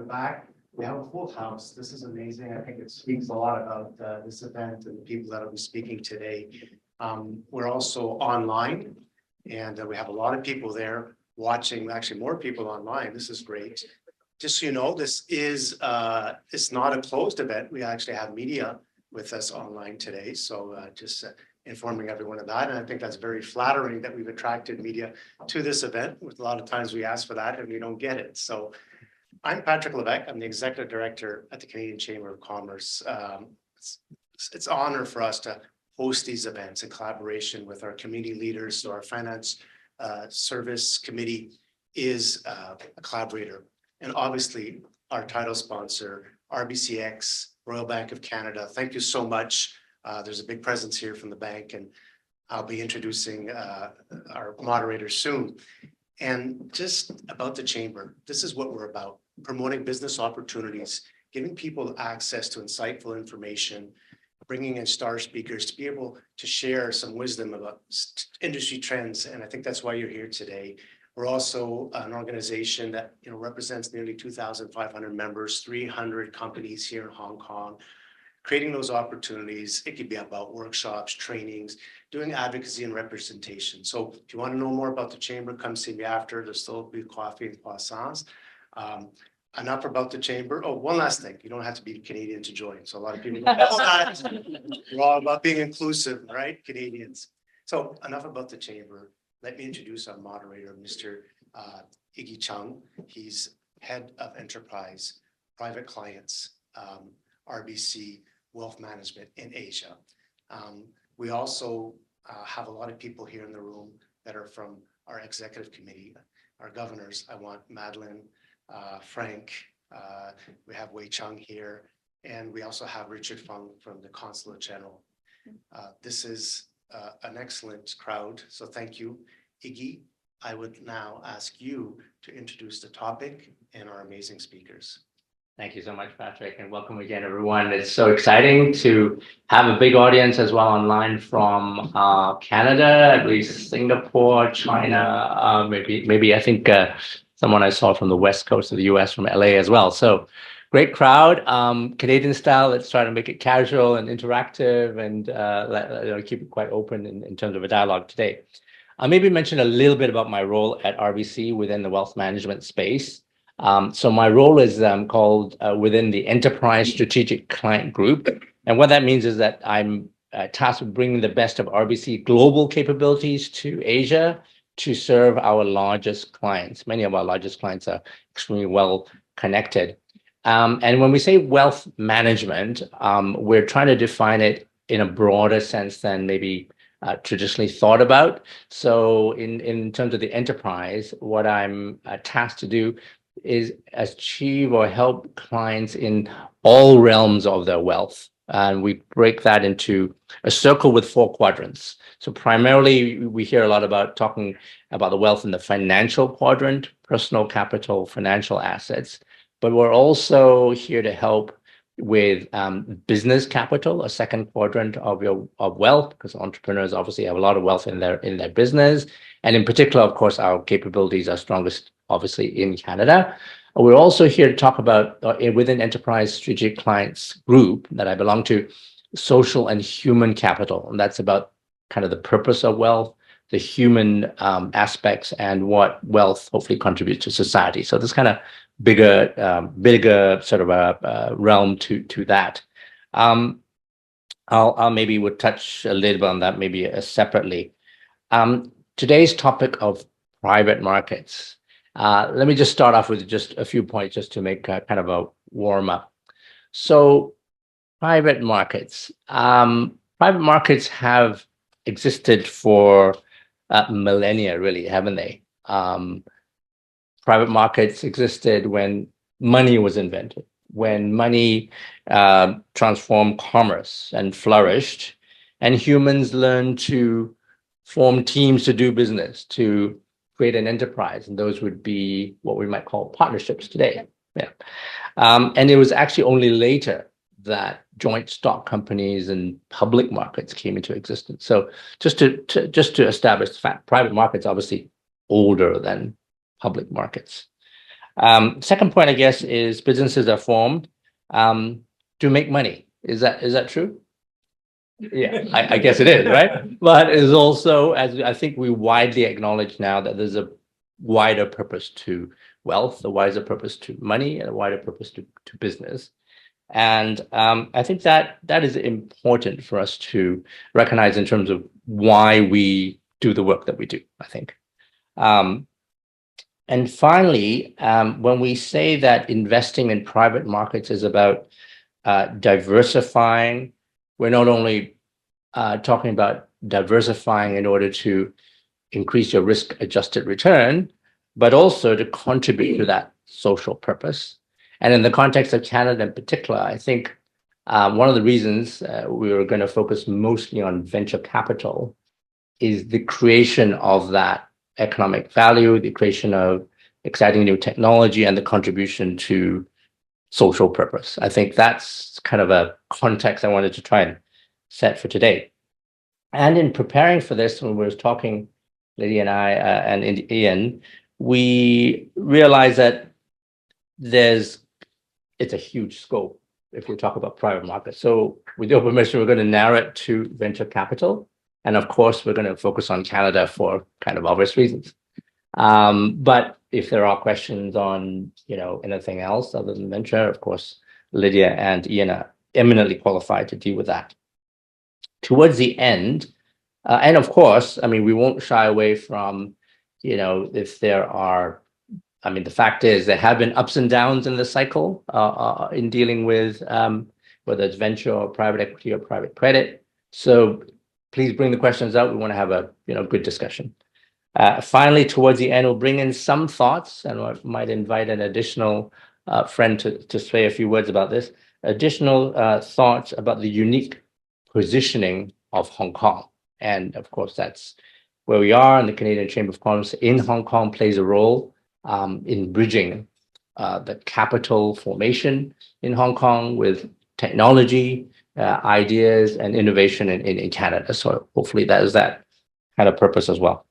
the back. We have a full house. This is amazing. I think it speaks a lot about this event and the people that will be speaking today. We're also online, and we have a lot of people there watching, actually more people online. This is great. Just so you know, this is it's not a closed event. We actually have media with us online today. So just informing everyone of that. And I think that's very flattering that we've attracted media to this event. With a lot of times we ask for that and we don't get it. So I'm Patrick Levesque. I'm the Executive Director at the Canadian Chamber of Commerce. It's an honor for us to host these events in collaboration with our community leaders. So our Finance Service Committee is a collaborator. And obviously our title sponsor, RBCX, Royal Bank of Canada. Thank you so much. There's a big presence here from the bank, and I'll be introducing our moderator soon. And just about the Chamber, this is what we're about: promoting business opportunities, giving people access to insightful information, bringing in star speakers to be able to share some wisdom about industry trends. And I think that's why you're here today. We're also an organization that represents nearly 2,500 members, 300 companies here in Hong Kong. Creating those opportunities, it could be about workshops, trainings, doing advocacy and representation. So if you want to know more about the Chamber, come see me after. There's still be coffee and croissants. Enough about the Chamber. Oh, one last thing. You don't have to be Canadian to join. So a lot of people don't know that. We're all about being inclusive, right? Canadians. So enough about the Chamber. Let me introduce our moderator, Mr. Iggy Chung. He's Head of Enterprise Private Clients, RBC Wealth Management in Asia. We also have a lot of people here in the room that are from our executive committee, our governors. I want Madeline, Frank, we have Wei Chung here, and we also have Richard Fung from the Consulate General. This is an excellent crowd, so thank you. Iggy, I would now ask you to introduce the topic and our amazing speakers. Thank you so much, Patrick, and welcome again, everyone. It's so exciting to have a big audience as well online from Canada, at least Singapore, China, maybe I think someone I saw from the west coast of the US, from LA as well. So great crowd, Canadian style. Let's try to make it casual and interactive, and keep it quite open in terms of a dialogue today. I'll maybe mention a little bit about my role at RBC within the wealth management space. So my role is called within the Enterprise Strategic Client Group. And what that means is that I'm tasked with bringing the best of RBC global capabilities to Asia to serve our largest clients. Many of our largest clients are extremely well connected. And when we say wealth management, we're trying to define it in a broader sense than maybe traditionally thought about. So in terms of the enterprise, what I'm tasked to do is achieve or help clients in all realms of their wealth. And we break that into a circle with 4 quadrants. So primarily, we hear a lot about talking about the wealth in the financial quadrant, personal capital, financial assets. But we're also here to help with business capital, a second quadrant of wealth, because entrepreneurs obviously have a lot of wealth in their business. And in particular, of course, our capabilities are strongest, obviously, in Canada. We're also here to talk about, within Enterprise Strategic Clients Group that I belong to, social and human capital. And that's about kind of the purpose of wealth, the human aspects, and what wealth hopefully contributes to society. So this kind of bigger sort of a realm to that. I'll maybe would touch a little bit on that maybe separately. Today's topic of private markets. Let me just start off with just a few points just to make kind of a warm up. So private markets. Private markets have existed for millennia, really, haven't they? Private markets existed when money was invented, when money transformed commerce and flourished, and humans learned to form teams to do business, to create an enterprise, and those would be what we might call partnerships today. Yeah, and it was actually only later that joint stock companies and public markets came into existence. So just to establish the fact, private markets obviously older than public markets. Second point, I guess, is businesses are formed to make money. Is that true? Yeah, I guess it is, right? But it's also, as I think we widely acknowledge now, that there's a wider purpose to wealth, a wider purpose to money, and a wider purpose to business. And I think that is important for us to recognize in terms of why we do the work that we do, I think. And finally, when we say that investing in private markets is about diversifying, we're not only talking about diversifying in order to increase your risk-adjusted return, but also to contribute to that social purpose. And in the context of Canada in particular, I think one of the reasons we were going to focus mostly on venture capital is the creation of that economic value, the creation of exciting new technology, and the contribution to social purpose. I think that's kind of a context I wanted to try and set for today. And in preparing for this, when we were talking, Lydia and I and Ian, we realized that it's a huge scope if we talk about private markets. So with your permission, we're going to narrow it to venture capital. And of course, we're going to focus on Canada for kind of obvious reasons. But if there are questions on, anything else other than venture, of course, Lydia and Ian are eminently qualified to deal with that. Towards the end, and of course, we won't shy away from, if there are, the fact is there have been ups and downs in the cycle in dealing with whether it's venture or private equity or private credit. So please bring the questions out. We want to have a good discussion. Finally, towards the end, we'll bring in some thoughts, and I might invite an additional friend to say a few words about this. Additional thoughts about the unique positioning of Hong Kong. And of course, that's where we are, and the Canadian Chamber of Commerce in Hong Kong plays a role in bridging the capital formation in Hong Kong with technology, ideas, and innovation in Canada. So hopefully that is that kind of purpose as well.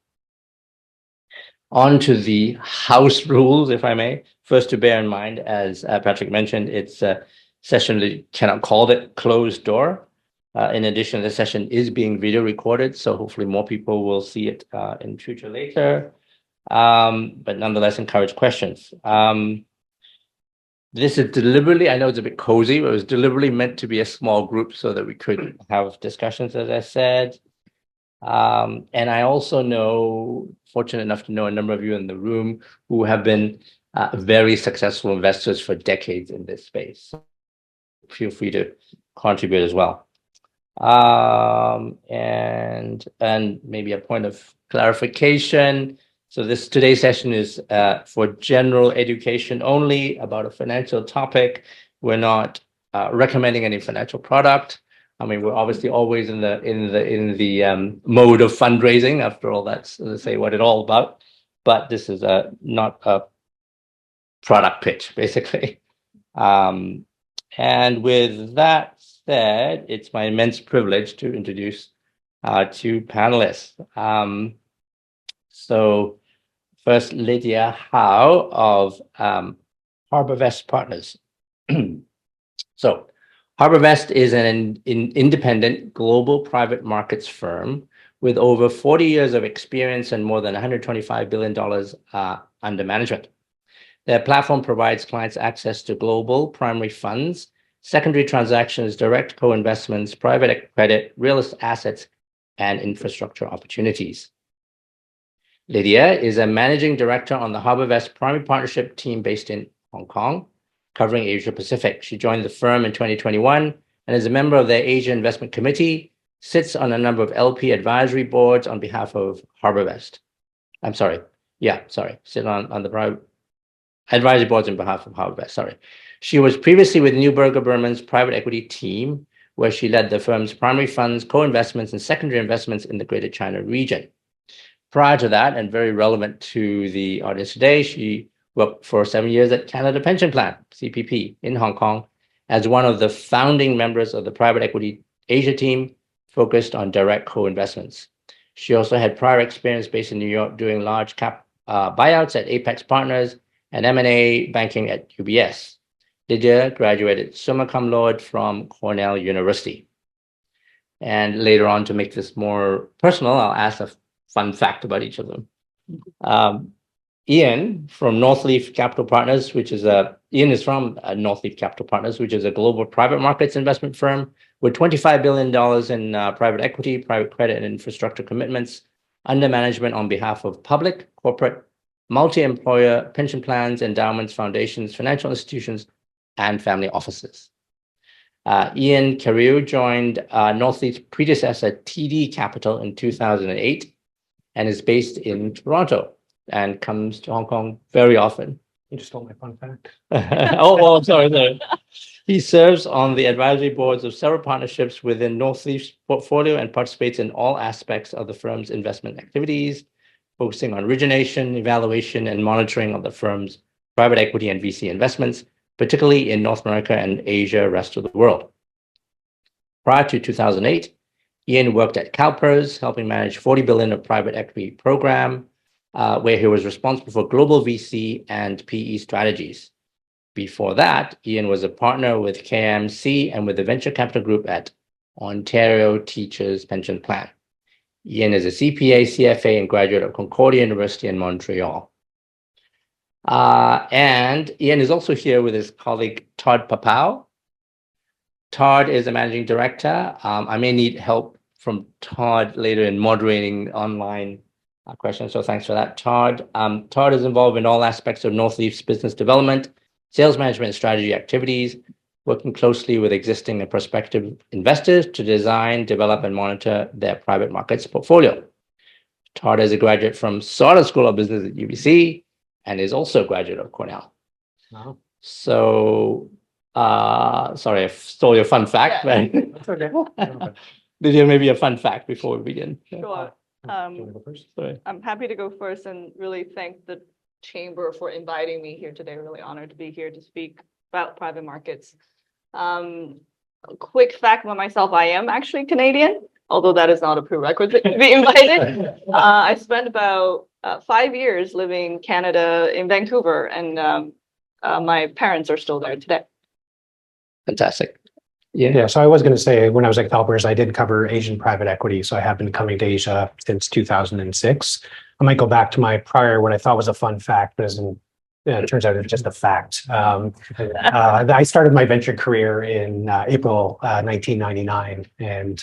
On to the house rules, if I may. First, to bear in mind, as Patrick mentioned, it's a session that you cannot call it closed door. In addition, the session is being video recorded, so hopefully more people will see it in future later. But nonetheless, encourage questions. This is deliberately, I know it's a bit cozy, but it was deliberately meant to be a small group so that we could have discussions, as I said. And I also know, fortunate enough to know a number of you in the room who have been very successful investors for decades in this space. So feel free to contribute as well. And maybe a point of clarification. So today's session is for general education only about a financial topic. We're not recommending any financial product. We're obviously always in the mode of fundraising. After all, that's, let's say, what it's all about. But this is not a product pitch, basically. And with that said, it's my immense privilege to introduce two panelists. So first, Lydia Howe of HarbourVest Partners. So HarbourVest is an independent global private markets firm with over 40 years of experience and more than $125 billion under management. Their platform provides clients access to global primary funds, secondary transactions, direct co-investments, private credit, real assets, and infrastructure opportunities. Lydia is a managing director on the HarbourVest Primary Partnership team based in Hong Kong, covering Asia Pacific. She joined the firm in 2021 and is a member of their Asia Investment Committee, sits on a number of LP advisory boards on behalf of HarbourVest. Sit on the private advisory boards on behalf of HarbourVest, sorry. She was previously with Neuberger Berman's private equity team, where she led the firm's primary funds, co-investments, and secondary investments in the Greater China region. Prior to that, and very relevant to the audience today, she worked for 7 years at Canada Pension Plan, CPP, in Hong Kong, as one of the founding members of the private equity Asia team focused on direct co-investments. She also had prior experience based in New York doing large cap buyouts at Apex Partners and M&A banking at UBS. Lydia graduated summa cum laude from Cornell University. And later on, to make this more personal, I'll ask a fun fact about each of them. Ian from Northleaf Capital Partners, Ian is from Northleaf Capital Partners, which is a global private markets investment firm with $25 billion in private equity, private credit, and infrastructure commitments under management on behalf of public, corporate, multi-employer pension plans, endowments, foundations, financial institutions, and family offices. Ian Carew joined Northleaf's predecessor, TD Capital, in 2008 and is based in Toronto and comes to Hong Kong very often. You just stole my fun fact. Oh, sorry. He serves on the advisory boards of several partnerships within Northleaf's portfolio and participates in all aspects of the firm's investment activities, focusing on origination, evaluation, and monitoring of the firm's private equity and VC investments, particularly in North America and Asia, rest of the world. Prior to 2008, Ian worked at CalPERS, helping manage $40 billion of private equity program, where he was responsible for global VC and PE strategies. Before that, Ian was a partner with KMC and with the venture capital group at Ontario Teachers Pension Plan. Ian is a CPA, CFA, and graduate of Concordia University in Montreal. And Ian is also here with his colleague, Todd Papau. Todd is a managing director. I may need help from Todd later in moderating online questions, so thanks for that, Todd. Todd is involved in all aspects of Northleaf's business development, sales management, and strategy activities, working closely with existing and prospective investors to design, develop, and monitor their private markets portfolio. Todd is a graduate from Sauder School of Business at UBC and is also a graduate of Cornell. Wow. So, sorry, I stole your fun fact. Yeah, that's okay. Did you maybe a fun fact before we begin? Sure. Sorry. I'm happy to go first and really thank the Chamber for inviting me here today. Really honored to be here to speak about private markets. A quick fact about myself, I am actually Canadian, although that is not a prerequisite to be invited. I spent about 5 years living in Canada in Vancouver, and my parents are still there today. Fantastic. Yeah, so I was going to say, when I was at CalPERS, I did cover Asian private equity. So I have been coming to Asia since 2006. I might go back to my prior, what I thought was a fun fact, but it turns out it's just a fact. I started my venture career in April 1999. And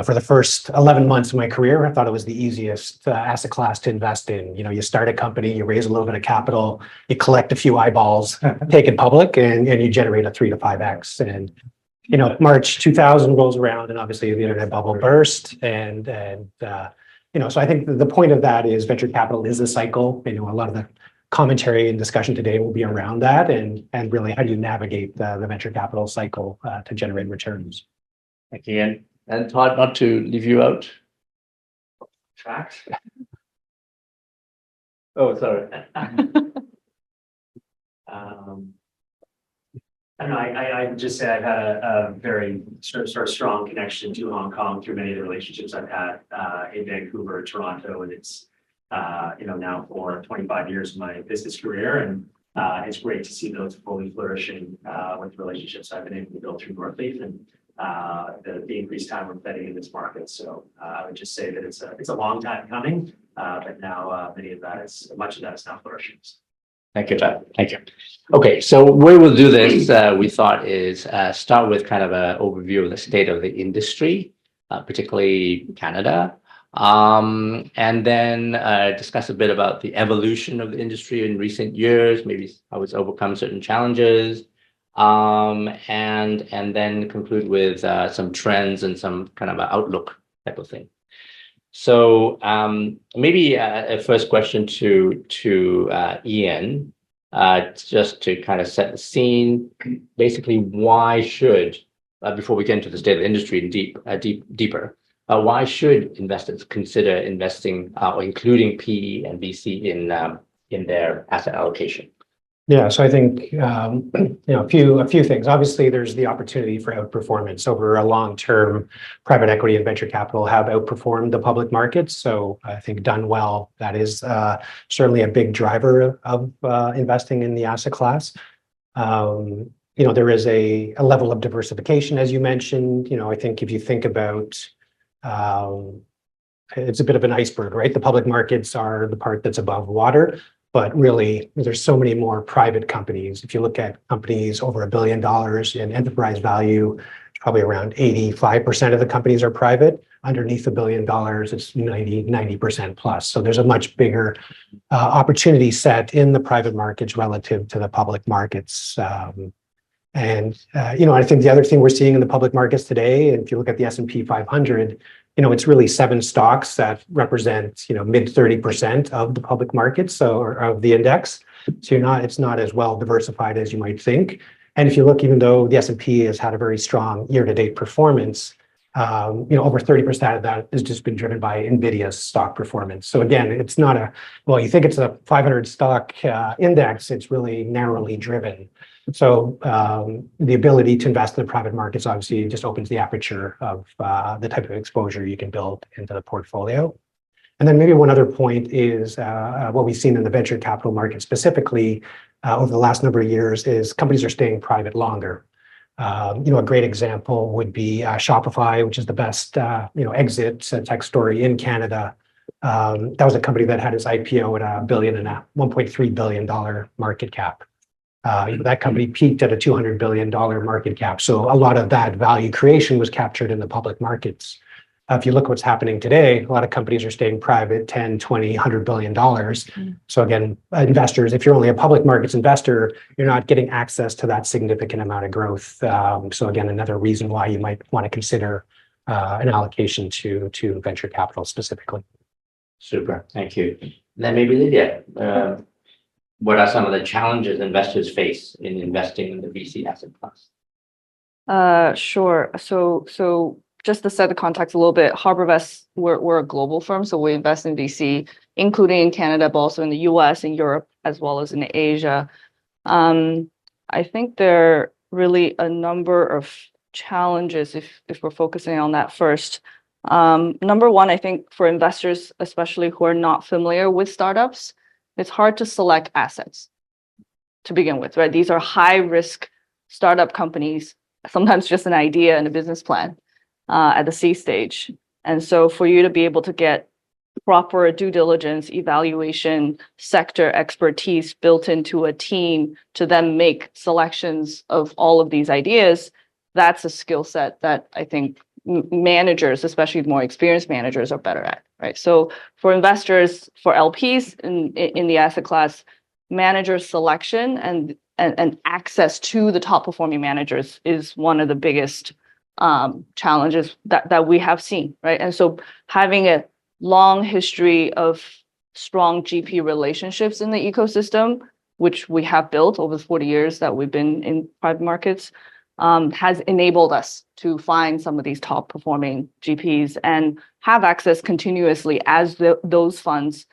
for the first 11 months of my career, I thought it was the easiest asset class to invest in. You start a company, you raise a little bit of capital, you collect a few eyeballs, take it public, and you generate a 3 to 5x. And March 2000 rolls around, and obviously the internet bubble burst. So I think the point of that is venture capital is a cycle. A lot of the commentary and discussion today will be around that, and really how do you navigate the venture capital cycle to generate returns. Thank you, Ian. And Todd, not to leave you out. Fact. Oh, sorry. I don't know, I would just say I've had a very sort of strong connection to Hong Kong through many of the relationships I've had in Vancouver, Toronto, and it's now for 25 years of my business career, and it's great to see those fully flourishing with the relationships I've been able to build through Northleaf and the increased time we're betting in this market. So I would just say that it's a long time coming, but now much of that is now flourishing. Thank you, Todd. Thank you. Okay, so the way we'll do this, we thought is start with kind of an overview of the state of the industry, particularly Canada, and then discuss a bit about the evolution of the industry in recent years, maybe how it's overcome certain challenges, and then conclude with some trends and some kind of an outlook type of thing. So maybe a first question to Ian, just to kind of set the scene. Basically, why should, before we get into the state of the industry deeper, why should investors consider investing or including PE and VC in their asset allocation? Yeah, so I think a few things. Obviously, there's the opportunity for outperformance over a long term. Private equity and venture capital have outperformed the public markets. So I think done well, that is certainly a big driver of investing in the asset class. There is a level of diversification, as you mentioned. I think if you think about it's a bit of an iceberg, right? The public markets are the part that's above water. But really, there's so many more private companies. If you look at companies over $1 billion in enterprise value, probably around 85% of the companies are private. Underneath $1 billion, it's 90% plus. So there's a much bigger opportunity set in the private markets relative to the public markets. I think the other thing we're seeing in the public markets today, and if you look at the S&P 500, it's really 7 stocks that represent, mid 30% of the public markets, so or of the index. So it's not as well diversified as you might think. And if you look, even though the S&P has had a very strong year-to-date performance, over 30% of that has just been driven by NVIDIA's stock performance. So again, it's not you think it's a 500 stock index, it's really narrowly driven. So the ability to invest in the private markets obviously just opens the aperture of the type of exposure you can build into the portfolio. And then maybe one other point is what we've seen in the venture capital market specifically over the last number of years is companies are staying private longer. A great example would be Shopify, which is the best exit tech story in Canada. That was a company that had its IPO at $1.3 billion market cap. That company peaked at a $200 billion market cap. So a lot of that value creation was captured in the public markets. If you look at what's happening today, a lot of companies are staying private, 10, 20, $100 billion. So again, investors, if you're only a public markets investor, you're not getting access to that significant amount of growth. So again, another reason why you might want to consider an allocation to venture capital specifically. Super, thank you. And then maybe Lydia, what are some of the challenges investors face in investing in the VC asset class? Sure. So just to set the context a little bit, HarborVest, we're a global firm, so we invest in VC, including in Canada, but also in the US and Europe, as well as in Asia. I think there are really a number of challenges if we're focusing on that first. Number one, I think for investors, especially who are not familiar with startups, it's hard to select assets to begin with, right? These are high risk startup companies, sometimes just an idea and a business plan at the C stage. And so for you to be able to get proper due diligence, evaluation, sector expertise built into a team to then make selections of all of these ideas, that's a skill set that I think managers, especially more experienced managers, are better at, right? So for investors, for LPs in the asset class, manager selection and access to the top performing managers is one of the biggest challenges that we have seen, right? And so having a long history of strong GP relationships in the ecosystem, which we have built over 40 years that we've been in private markets, has enabled us to find some of these top performing GPs and have access continuously as those funds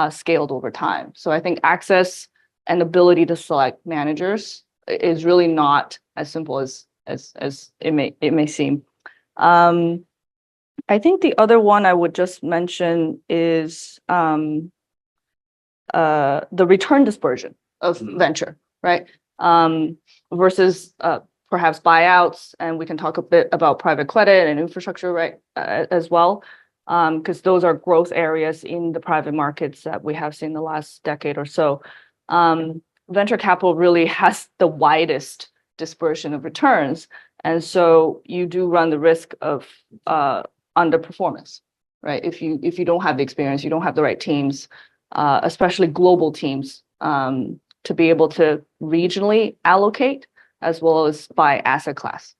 scaled over time. So I think access and ability to select managers is really not as simple as it may seem. I think the other one I would just mention is the return dispersion of venture, right? Versus perhaps buyouts, and we can talk a bit about private credit and infrastructure, right, as well, because those are growth areas in the private markets that we have seen the last decade or so. Venture capital really has the widest dispersion of returns, and so you do run the risk of underperformance, right? If you don't have the experience, you don't have the right teams, especially global teams, to be able to regionally allocate as well as by asset class.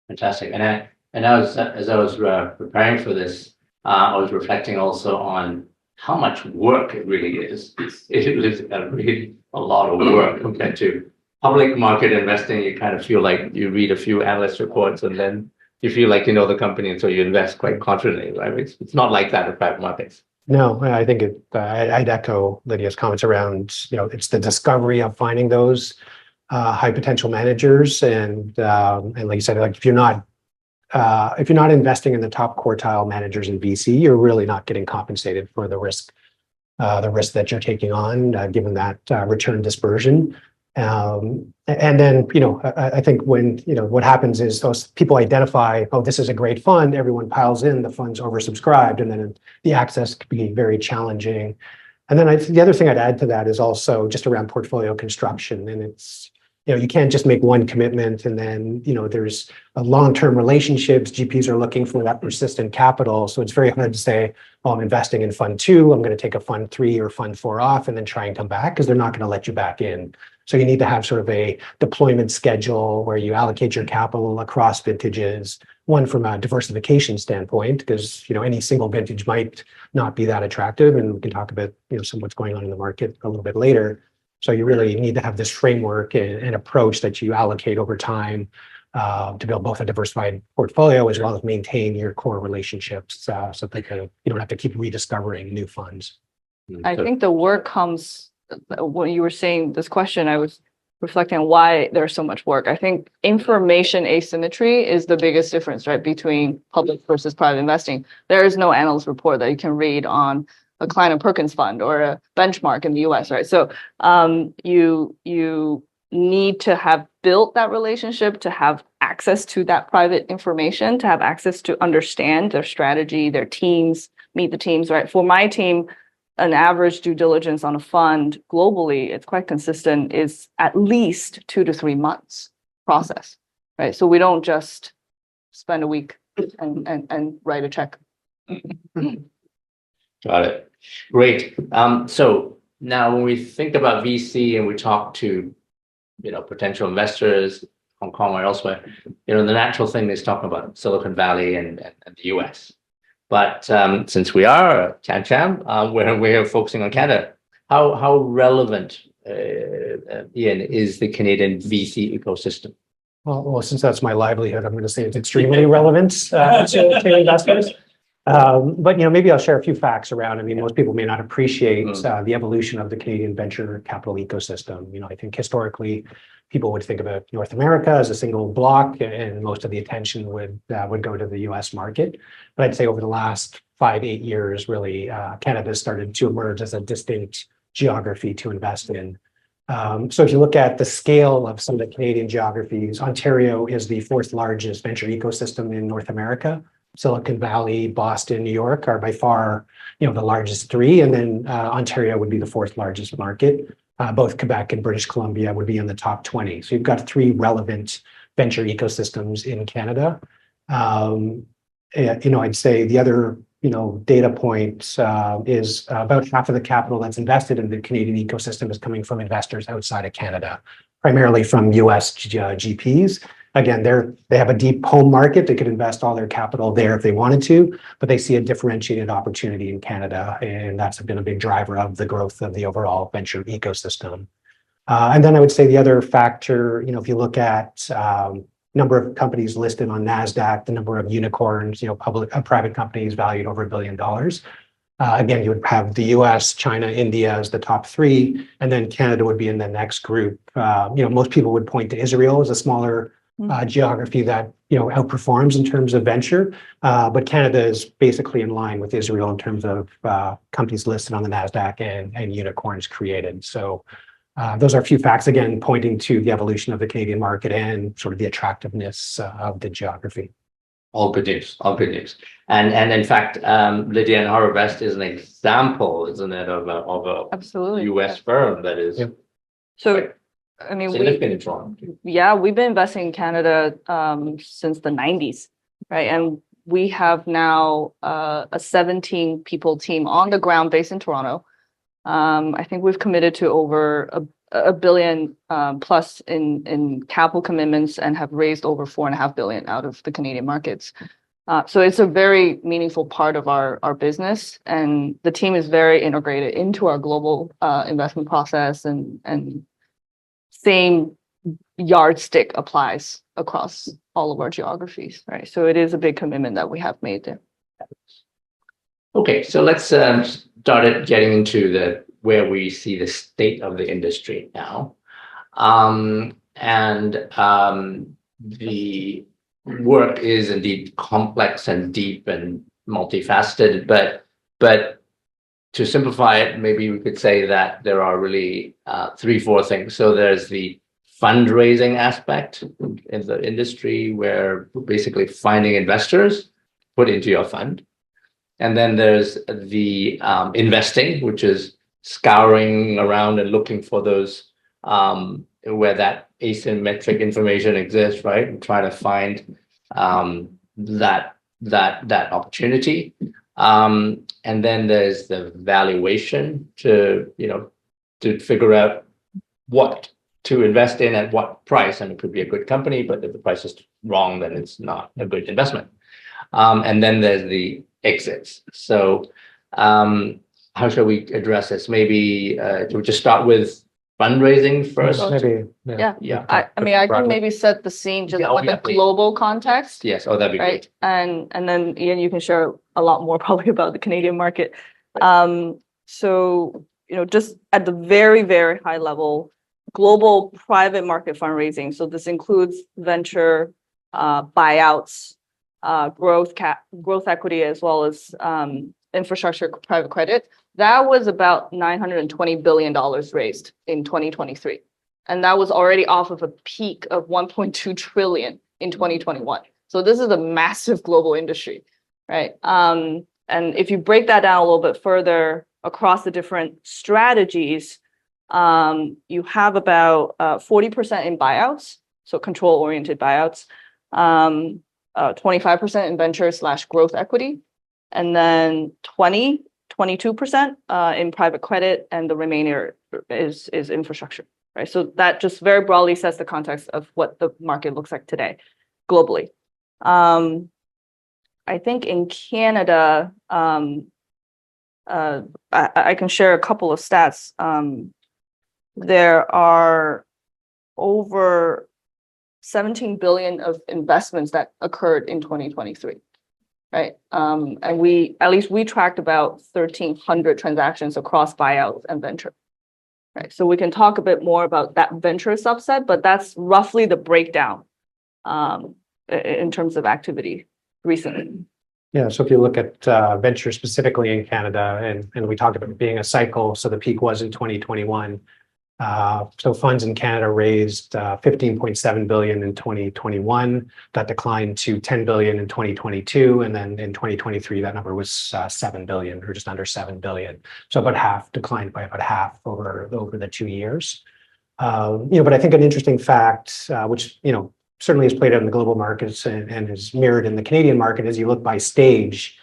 Fantastic. And as I was preparing for this, I was reflecting also on how much work it really is. It is really a lot of work compared to public market investing. You kind of feel like you read a few analyst reports and then you feel like you know the company, and so you invest quite confidently, right? It's not like that in private markets. No, I think I'd echo Lydia's comments around, it's the discovery of finding those high potential managers. And like you said, like if you're not investing in the top quartile managers in VC, you're really not getting compensated for the risk that you're taking on, given that return dispersion. And then, I think when, what happens is those people identify, oh, this is a great fund, everyone piles in, the fund's oversubscribed, and then the access can be very challenging. And then the other thing I'd add to that is also just around portfolio construction. And it's, you can't just make one commitment and then, there's long-term relationships. GPs are looking for that persistent capital. So it's very hard to say, oh, I'm investing in fund 2, I'm going to take a fund 3 or fund 4 off and then try and come back, because they're not going to let you back in. So you need to have sort of a deployment schedule where you allocate your capital across vintages, one from a diversification standpoint, because, any single vintage might not be that attractive. And we can talk about, some what's going on in the market a little bit later. So you really need to have this framework and approach that you allocate over time to build both a diversified portfolio as well as maintain your core relationships, so that you don't have to keep rediscovering new funds. I think the work comes, when you were saying this question, I was reflecting on why there's so much work. I think information asymmetry is the biggest difference, right, between public versus private investing. There is no analyst report that you can read on a Klein and Perkins fund or a benchmark in the US, right? So you need to have built that relationship to have access to that private information, to have access to understand their strategy, their teams, meet the teams, right? For my team, an average due diligence on a fund globally, it's quite consistent, is at least 2 to 3 months process, right? So we don't just spend a week and write a check. Got it. Great. So now when we think about VC and we talk to, potential investors, Hong Kong or elsewhere, the natural thing is talking about Silicon Valley and the US. But since we are Cham, we're focusing on Canada. How relevant, Ian, is the Canadian VC ecosystem? Well, since that's my livelihood, I'm going to say it's extremely relevant to investors. But maybe I'll share a few facts around. I mean, most people may not appreciate the evolution of the Canadian venture capital ecosystem. I think historically, people would think about North America as a single block, and most of the attention would go to the U.S. market. But I'd say over the last 5-8 years, really, Canada started to emerge as a distinct geography to invest in. So if you look at the scale of some of the Canadian geographies, Ontario is the 4th largest venture ecosystem in North America. Silicon Valley, Boston, New York are by far, the largest 3, and then Ontario would be the 4th largest market. Both Quebec and British Columbia would be in the top 20. So you've got 3 relevant venture ecosystems in Canada. I'd say the other, data point is about half of the capital that's invested in the Canadian ecosystem is coming from investors outside of Canada, primarily from US GPs. Again, they have a deep home market. They could invest all their capital there if they wanted to, but they see a differentiated opportunity in Canada, and that's been a big driver of the growth of the overall venture ecosystem. And then I would say the other factor, if you look at number of companies listed on NASDAQ, the number of unicorns, private companies valued over $1 billion. Again, you would have the US, China, India as the top 3, and then Canada would be in the next group. Most people would point to Israel as a smaller geography that outperforms in terms of venture, but Canada is basically in line with Israel in terms of companies listed on the NASDAQ and unicorns created. So those are a few facts, again, pointing to the evolution of the Canadian market and sort of the attractiveness of the geography. All good news. All good news. And in fact, Lydia and Harvest is an example, isn't it, of a Absolutely. US firm that is So, I mean, significant in Toronto. we've been investing in Canada since the 90s, right? And we have now a 17 people team on the ground based in Toronto. I think we've committed to over a billion plus in capital commitments and have raised over $4.5 billion out of the Canadian markets. So it's a very meaningful part of our business, and the team is very integrated into our global investment process, and same yardstick applies across all of our geographies, right? So it is a big commitment that we have made there. Okay, so let's start it getting into the where we see the state of the industry now. The work is indeed complex and deep and multifaceted, but to simplify it, maybe we could say that there are really three, four things. So there's the fundraising aspect in the industry where basically finding investors put into your fund. And then there's the investing, which is scouring around and looking for those where that asymmetric information exists, right? And try to find that opportunity. And then there's the valuation to figure out what to invest in at what price. And it could be a good company, but if the price is wrong, then it's not a good investment. And then there's the exits. So how shall we address this? Maybe to just start with fundraising first. Maybe. Yeah. I mean, I can maybe set the scene just with the please. global context. Yes. Oh, that'd be Right. great. And then Ian, you can share a lot more probably about the Canadian market. So, just at the very, very high level, global private market fundraising. So this includes venture, buyouts, growth equity, as well as infrastructure private credit. That was about $920 billion raised in 2023. And that was already off of a peak of 1.2 trillion in 2021. So this is a massive global industry, right? And if you break that down a little bit further across the different strategies, you have about 40% in buyouts, so control-oriented buyouts, 25% in venture/growth equity, and then 22% in private credit, and the remainder is infrastructure, right? So that just very broadly sets the context of what the market looks like today, globally. I think in Canada, I can share a couple of stats. There are over 17 billion of investments that occurred in 2023, right? And at least we tracked about 1,300 transactions across buyouts and venture, right? So we can talk a bit more about that venture subset, but that's roughly the breakdown in terms of activity recently. Yeah, so if you look at venture specifically in Canada, and we talked about it being a cycle, so the peak was in 2021. So funds in Canada raised 15.7 billion in 2021. That declined to 10 billion in 2022, and then in 2023 that number was 7 billion, or just under 7 billion. So about half, declined by about half over the 2 years. But I think an interesting fact, which certainly has played out in the global markets and is mirrored in the Canadian market, as you look by stage.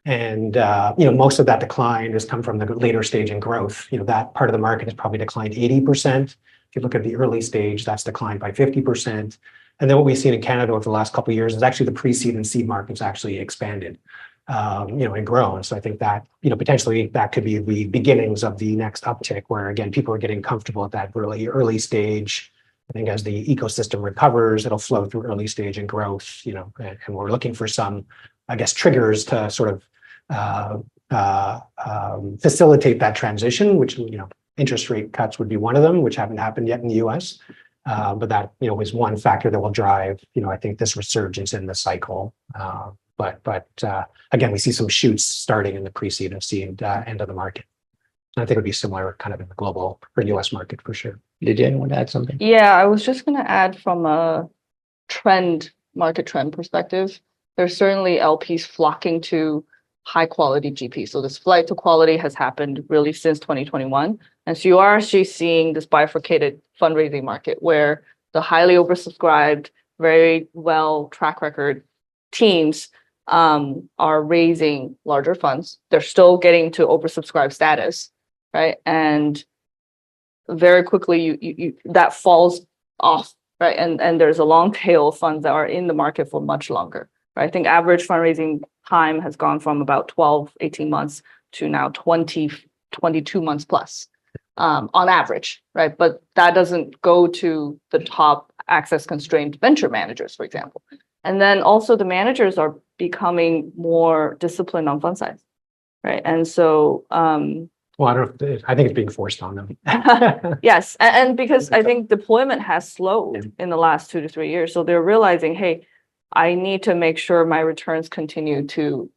And most of that decline has come from the later stage in growth. That part of the market has probably declined 80%. If you look at the early stage, that's declined by 50%. And then what we've seen in Canada over the last couple of years is actually the pre-seed and seed markets actually expanded, and grown. So I think that potentially that could be the beginnings of the next uptick, where again people are getting comfortable at that early stage. I think as the ecosystem recovers, it'll flow through early stage and growth. And we're looking for some, I guess, triggers to sort of facilitate that transition, which interest rate cuts would be one of them, which haven't happened yet in the U.S. But that is one factor that will drive I think this resurgence in the cycle. But again, we see some shoots starting in the pre-seed and seed end of the market. I think it would be similar kind of in the global or U.S. market for sure. Did anyone want to add something? Yeah, I was just going to add from a market trend perspective, there's certainly LPs flocking to high quality GP. So this flight to quality has happened really since 2021. And so you are actually seeing this bifurcated fundraising market where the highly oversubscribed, very well track record teams are raising larger funds. They're still getting to oversubscribed status, right? And very quickly you that falls off, right? And there's a long tail of funds that are in the market for much longer, right? I think average fundraising time has gone from about 12, 18 months to now 20, 22 months plus on average, right? But that doesn't go to the top access constrained venture managers, for example. And then also the managers are becoming more disciplined on fund size, right? And so, Well, I don't know, I think it's being forced on them. yes, and because I think deployment has slowed in the last 2 to 3 years, so they're realizing, hey, I need to make sure my returns continue to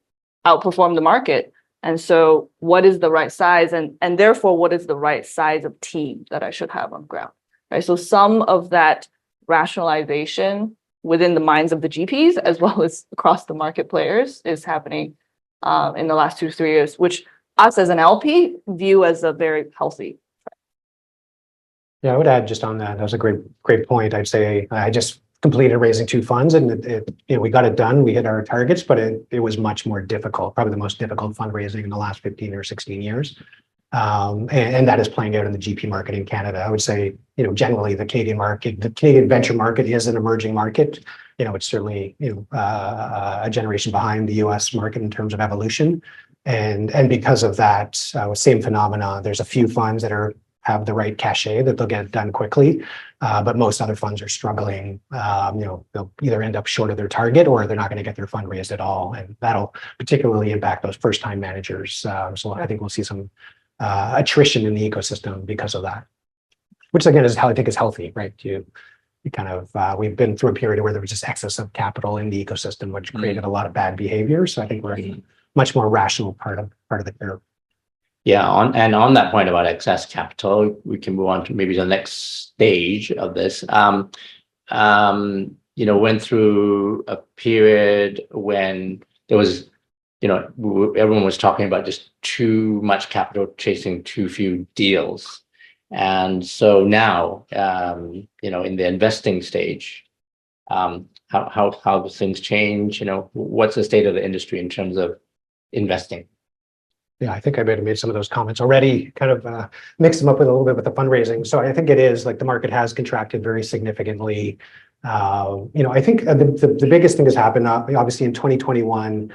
outperform the market. And so what is the right size and therefore what is the right size of team that I should have on ground, right? So some of that rationalization within the minds of the GPs as well as across the market players is happening in the last 2 to 3 years, which us as an LP view as a very healthy. Yeah, I would add just on that. That was a great point. I'd say I just completed raising 2 funds, and we got it done. We hit our targets, but it was much more difficult, probably the most difficult fundraising in the last 15 or 16 years. And that is playing out in the GP market in Canada. I would say, generally the Canadian market, the Canadian venture market is an emerging market. It's certainly, a generation behind the US market in terms of evolution. And because of that, same phenomena, there's a few funds that have the right cachet that they'll get done quickly. But most other funds are struggling. They'll either end up short of their target or they're not going to get their fund raised at all. And that'll particularly impact those first-time managers. So I think we'll see some attrition in the ecosystem because of that, which again is how I think is healthy, right? You kind of, we've been through a period where there was just excess of capital in the ecosystem, which created a lot of bad behavior. So I think we're in a much more rational part of the curve. Yeah, on that point about excess capital, we can move on to maybe the next stage of this. Went through a period when there was, everyone was talking about just too much capital chasing too few deals. And so now, in the investing stage, how things change, what's the state of the industry in terms of investing? Yeah, I think I might have made some of those comments already, kind of mixed them up with a little bit with the fundraising. So I think it is like the market has contracted very significantly. I think the biggest thing has happened, obviously in 2021,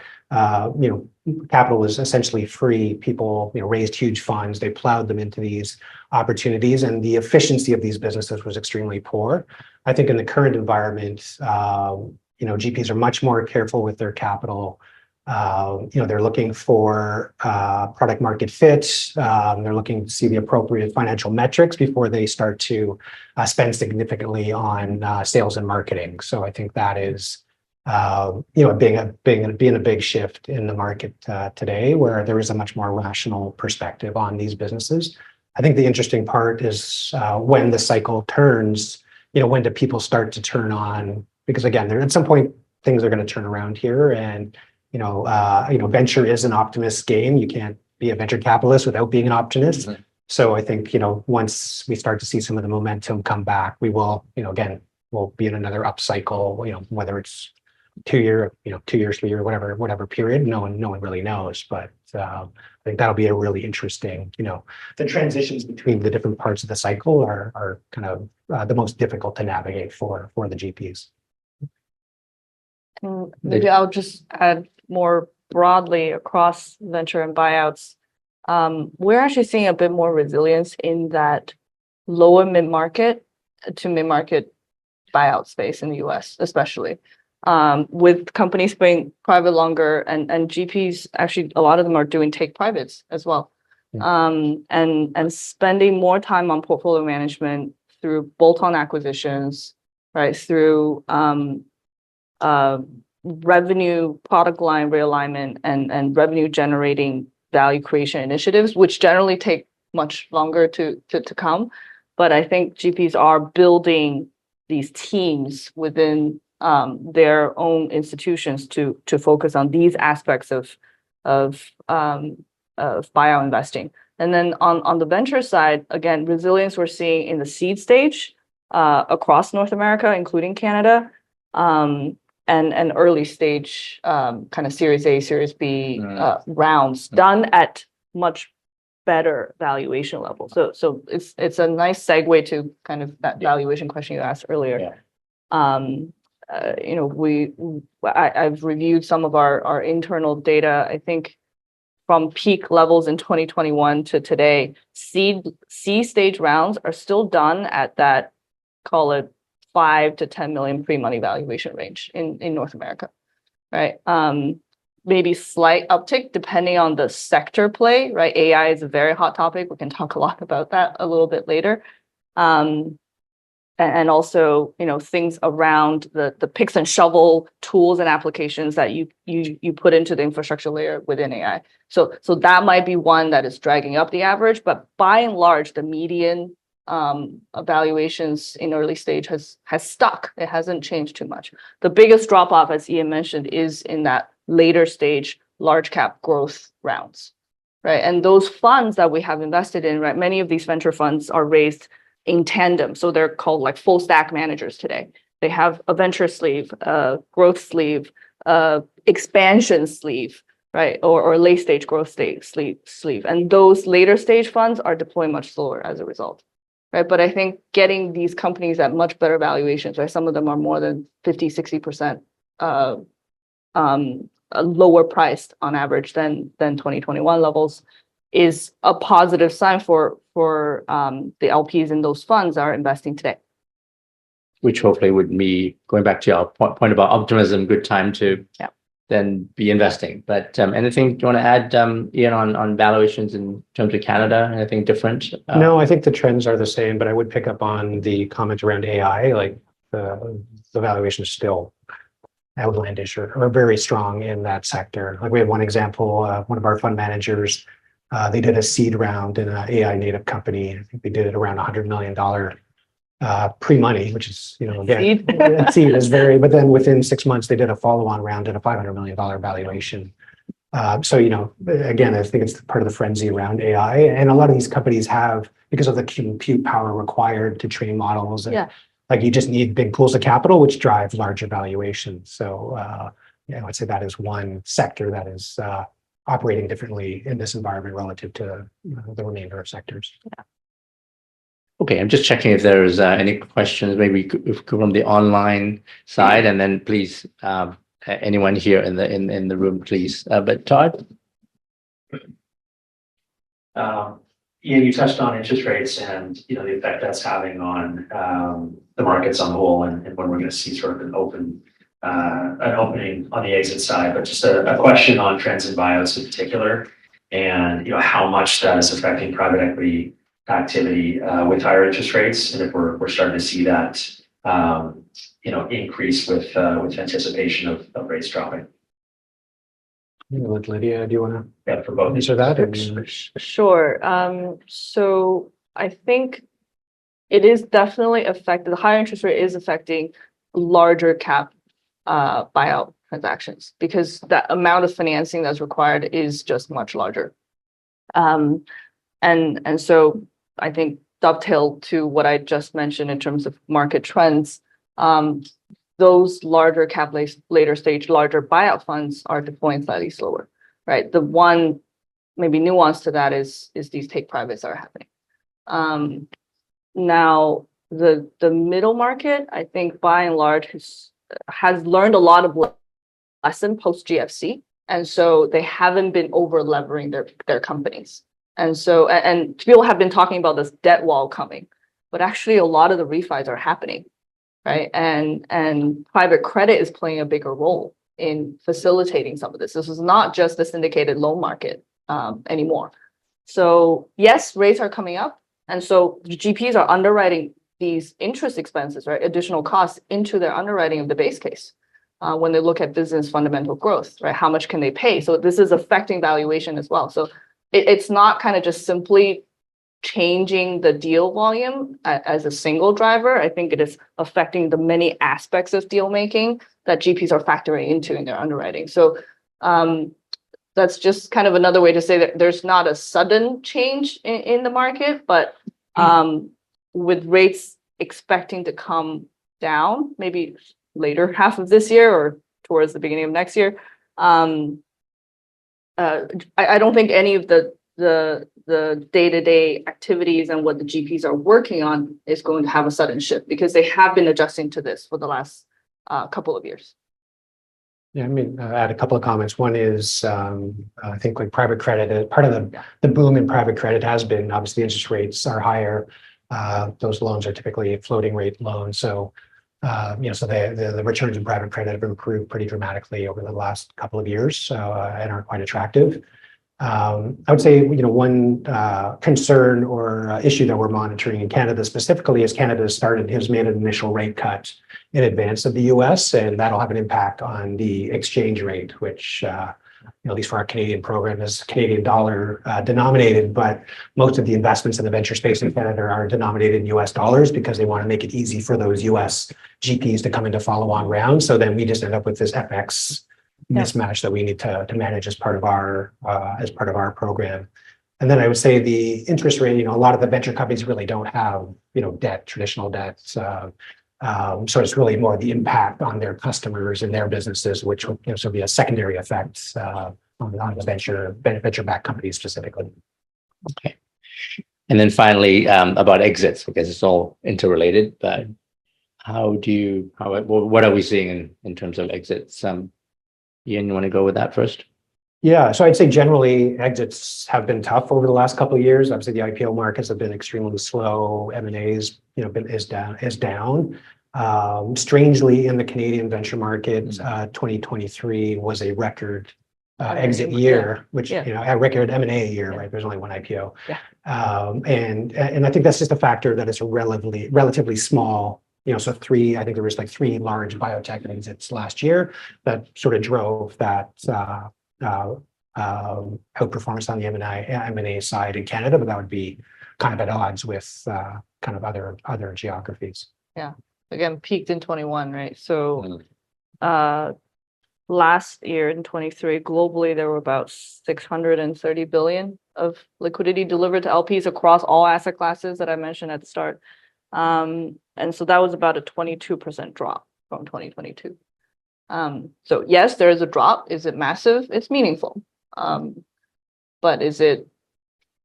capital was essentially free. People, raised huge funds, they plowed them into these opportunities, and the efficiency of these businesses was extremely poor. I think in the current environment, GPs are much more careful with their capital. They're looking for product market fit. They're looking to see the appropriate financial metrics before they start to spend significantly on sales and marketing. So I think that is, being a big shift in the market today, where there is a much more rational perspective on these businesses. I think the interesting part is when the cycle turns. When do people start to turn on? Because again, at some point things are going to turn around here, and venture is an optimist game. You can't be a venture capitalist without being an optimist. Mm-hmm. So I think, once we start to see some of the momentum come back, we will, again, we'll be in another upcycle, whether it's 2 years, 3 years, whatever period, no one really knows. But I think that'll be a really interesting, the transitions between the different parts of the cycle are kind of the most difficult to navigate for the GPs. Maybe I'll just add more broadly across venture and buyouts. We're actually seeing a bit more resilience in that lower mid-market to mid-market buyout space in the US, especially with companies being private longer, and GPs, actually a lot of them are doing take privates as well. And spending more time on portfolio management through bolt-on acquisitions, right? Through revenue product line realignment and revenue generating value creation initiatives, which generally take much longer to come. But I think GPs are building these teams within their own institutions to focus on these aspects of buyout investing. And then on the venture side, again, resilience we're seeing in the seed stage across North America, including Canada. And early stage kind of Series A, Series B rounds done at much better valuation level. So it's a nice segue to kind of that valuation question you asked earlier. Yeah. I've reviewed some of our internal data. I think from peak levels in 2021 to today, C stage rounds are still done at that, call it 5 to 10 million pre-money valuation range in North America, right? maybe slight uptick depending on the sector play, right? AI is a very hot topic. We can talk a lot about that a little bit later. And also, things around the picks and shovel tools and applications that you put into the infrastructure layer within AI. So that might be one that is dragging up the average, but by and large, the median evaluations in early stage has stuck. It hasn't changed too much. The biggest drop off, as Ian mentioned, is in that later stage large cap growth rounds, right? And those funds that we have invested in, right? Many of these venture funds are raised in tandem. So they're called like full stack managers today. They have a venture sleeve, a growth sleeve, expansion sleeve, right? Or late stage growth sleeve. And those later stage funds are deploying much slower as a result, right? But I think getting these companies at much better valuations, right? Some of them are more than 50, 60% lower priced on average than 2021 levels, is a positive sign for the LPs in those funds are investing today. Which hopefully would be going back to your point about optimism, good time to then be investing. But anything you want to add, Ian, on valuations in terms of Canada? Anything different? No, I think the trends are the same, but I would pick up on the comment around AI, like the valuation is still outlandish or very strong in that sector. Like we had one example, one of our fund managers, they did a seed round in an AI native company. I think they did it around $100 million pre-money, which is, again, seed is very, but then within 6 months, they did a follow-on round at a $500 million valuation. So, again, I think it's part of the frenzy around AI. And a lot of these companies have, because of the compute power required to train models, like you just need big pools of capital, which drive larger valuations. So, I'd say that is one sector that is operating differently in this environment relative to the remainder of sectors. Yeah. Okay, I'm just checking if there's any questions, maybe if from the online side, and then please, anyone here in the room, please. But Todd? Ian, you touched on interest rates and the effect that's having on the markets on the whole, and when we're going to see sort of an opening on the exit side. But just a question on trends in buyouts in particular, and how much that is affecting private equity activity with higher interest rates, and if we're starting to see that increase with anticipation of rates dropping. Lydia, do you want Yeah, for both. to answer that? Sure. So I think it is definitely affected. The higher interest rate is affecting larger cap buyout transactions because the amount of financing that's required is just much larger. And so I think dovetail to what I just mentioned in terms of market trends, those larger cap later stage, larger buyout funds are deploying slightly slower, right? The one maybe nuance to that is these take privates are happening. Now the middle market, I think by and large has learned a lot of lesson post GFC. And so they haven't been over levering their companies. And so, and people have been talking about this debt wall coming, but actually a lot of the refis are happening, right? And private credit is playing a bigger role in facilitating some of this. This is not just the syndicated loan market anymore. So yes, rates are coming up. And so the GPs are underwriting these interest expenses, right? Additional costs into their underwriting of the base case when they look at business fundamental growth, right? How much can they pay? So this is affecting valuation as well. So it's not kind of just simply changing the deal volume as a single driver. I think it is affecting the many aspects of deal making that GPs are factoring into in their underwriting. So that's just kind of another way to say that there's not a sudden change in the market, but with rates expecting to come down, maybe later half of this year or towards the beginning of next year, I don't think any of the day-to-day activities and what the GPs are working on is going to have a sudden shift because they have been adjusting to this for the last couple of years. Yeah, I mean, add a couple of comments. One is, I think like private credit, part of the boom in private credit has been obviously interest rates are higher. Those loans are typically floating rate loans. So So the returns in private credit have improved pretty dramatically over the last couple of years, and are quite attractive. I would say, one concern or issue that we're monitoring in Canada specifically is Canada has made an initial rate cut in advance of the US, and that'll have an impact on the exchange rate, which, at least for our Canadian program, is Canadian dollar denominated, but most of the investments in the venture space in Canada are denominated in US dollars because they want to make it easy for those US GPs to come into follow-on rounds. So then we just end up with this FX mismatch that we need to manage as part of our program. And then I would say the interest rate, a lot of the venture companies really don't have, traditional debt. So it's really more the impact on their customers and their businesses, which will be a secondary effect on the venture-backed companies specifically. Okay. And then finally, about exits, because it's all interrelated, but what are we seeing in terms of exits? Ian, you want to go with that first? Yeah, so I'd say generally exits have been tough over the last couple of years. Obviously, the IPO markets have been extremely slow. M&A's, is down. Strangely, in the Canadian venture market, 2023 was a record exit year, which a record M&A year, right? There's only one IPO. Yeah. And I think that's just a factor that it's a relatively small. So I think there was like 3 large biotech exits last year that sort of drove that outperformance on the M&A side in Canada, but that would be kind of at odds with kind of other geographies. Yeah, again, peaked in 21, right? So last year in 23, globally, there were about 630 billion of liquidity delivered to LPs across all asset classes that I mentioned at the start. And so that was about a 22% drop from 2022. So yes, there is a drop. Is it massive? It's meaningful. But is it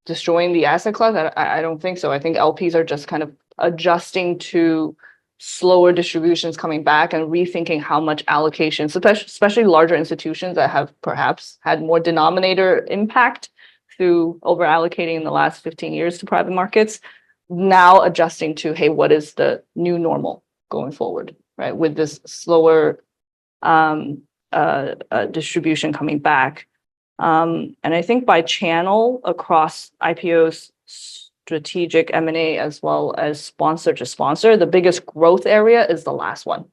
destroying the asset class? I don't think so. I think LPs are just kind of adjusting to slower distributions coming back and rethinking how much allocations, especially larger institutions that have perhaps had more denominator impact through over allocating in the last 15 years to private markets, now adjusting to, hey, what is the new normal going forward, right? With this slower distribution coming back. And I think by channel across IPOs, strategic M&A, as well as sponsor to sponsor, the biggest growth area is the last one,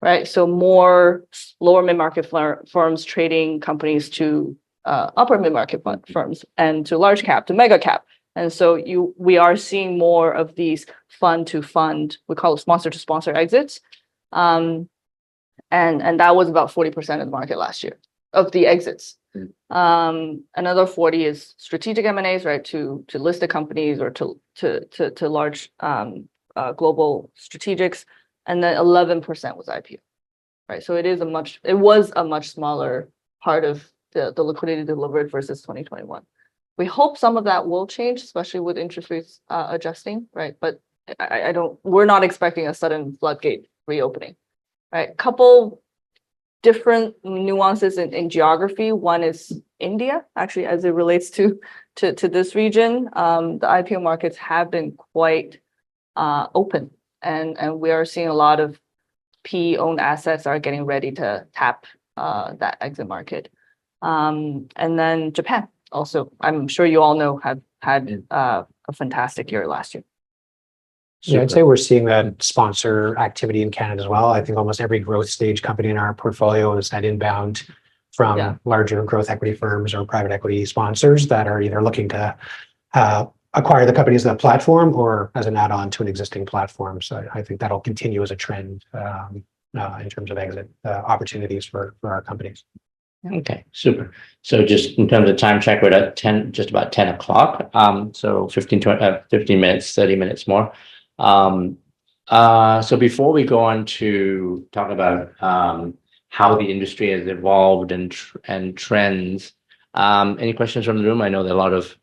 right? So more lower mid-market firms trading companies to upper mid-market firms and to large cap, to mega cap. And so we are seeing more of these fund to fund, we call it sponsor to sponsor exits. And that was about 40% of the market last year of the exits. Another 40 is strategic M&As, right? To listed companies or to large global strategics. And then 11% was IPO, right? So it was a much smaller part of the liquidity delivered versus 2021. We hope some of that will change, especially with interest rates adjusting, right? But we're not expecting a sudden floodgate reopening, right? Couple different nuances in geography. One is India, actually, as it relates to this region. The IPO markets have been quite open, and we are seeing a lot of PE-owned assets are getting ready to tap that exit market. And then Japan. Also, I'm sure you all know, have had a fantastic year last year. Yeah, I'd say we're seeing that sponsor activity in Canada as well. I think almost every growth stage company in our portfolio has had inbound from larger growth equity firms or private equity sponsors that are either looking to acquire the companies on the platform or as an add-on to an existing platform. So I think that'll continue as a trend in terms of exit opportunities for our companies. Okay, super. So just in terms of time check, we're at just about 10 o'clock. So 15 minutes, 30 minutes more. So before we go on to talk about how the industry has evolved and trends, any questions from the room? I know there are a lot of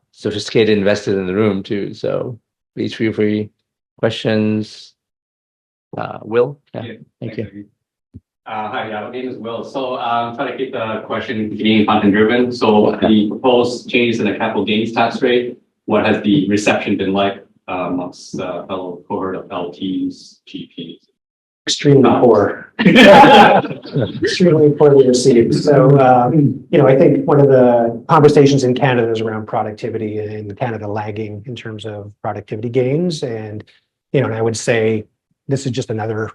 sophisticated investors in the room too. So please feel free. Questions? Will? Yeah. Thank you. Hi, my name is Will. So I'm trying to keep the question being content driven. So the proposed changes in the capital gains tax rate, what has the reception been like amongst fellow cohort of LTs, GPs? Extremely poor. Extremely poorly received. So, I think one of the conversations in Canada is around productivity and Canada lagging in terms of productivity gains. And, and I would say this is just another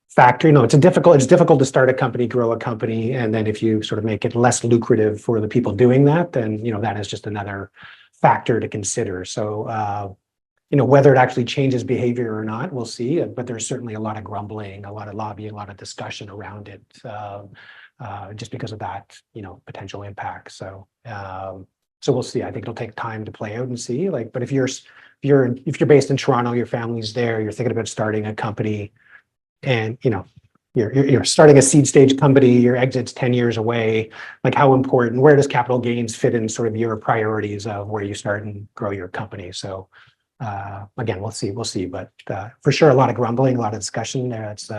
factor. It's difficult to start a company, grow a company. And then if you sort of make it less lucrative for the people doing that, then, that is just another factor to consider. So, whether it actually changes behavior or not, we'll see. But there's certainly a lot of grumbling, a lot of lobbying, a lot of discussion around it, just because of that, potential impact. So we'll see. I think it'll take time to play out and see. But if you're based in Toronto, your family's there, you're thinking about starting a company, and you're starting a seed stage company, your exit's 10 years away. How important? Where does capital gains fit in sort of your priorities of where you start and grow your company? So. Again, we'll see, but for sure, a lot of grumbling, a lot of discussion there. It's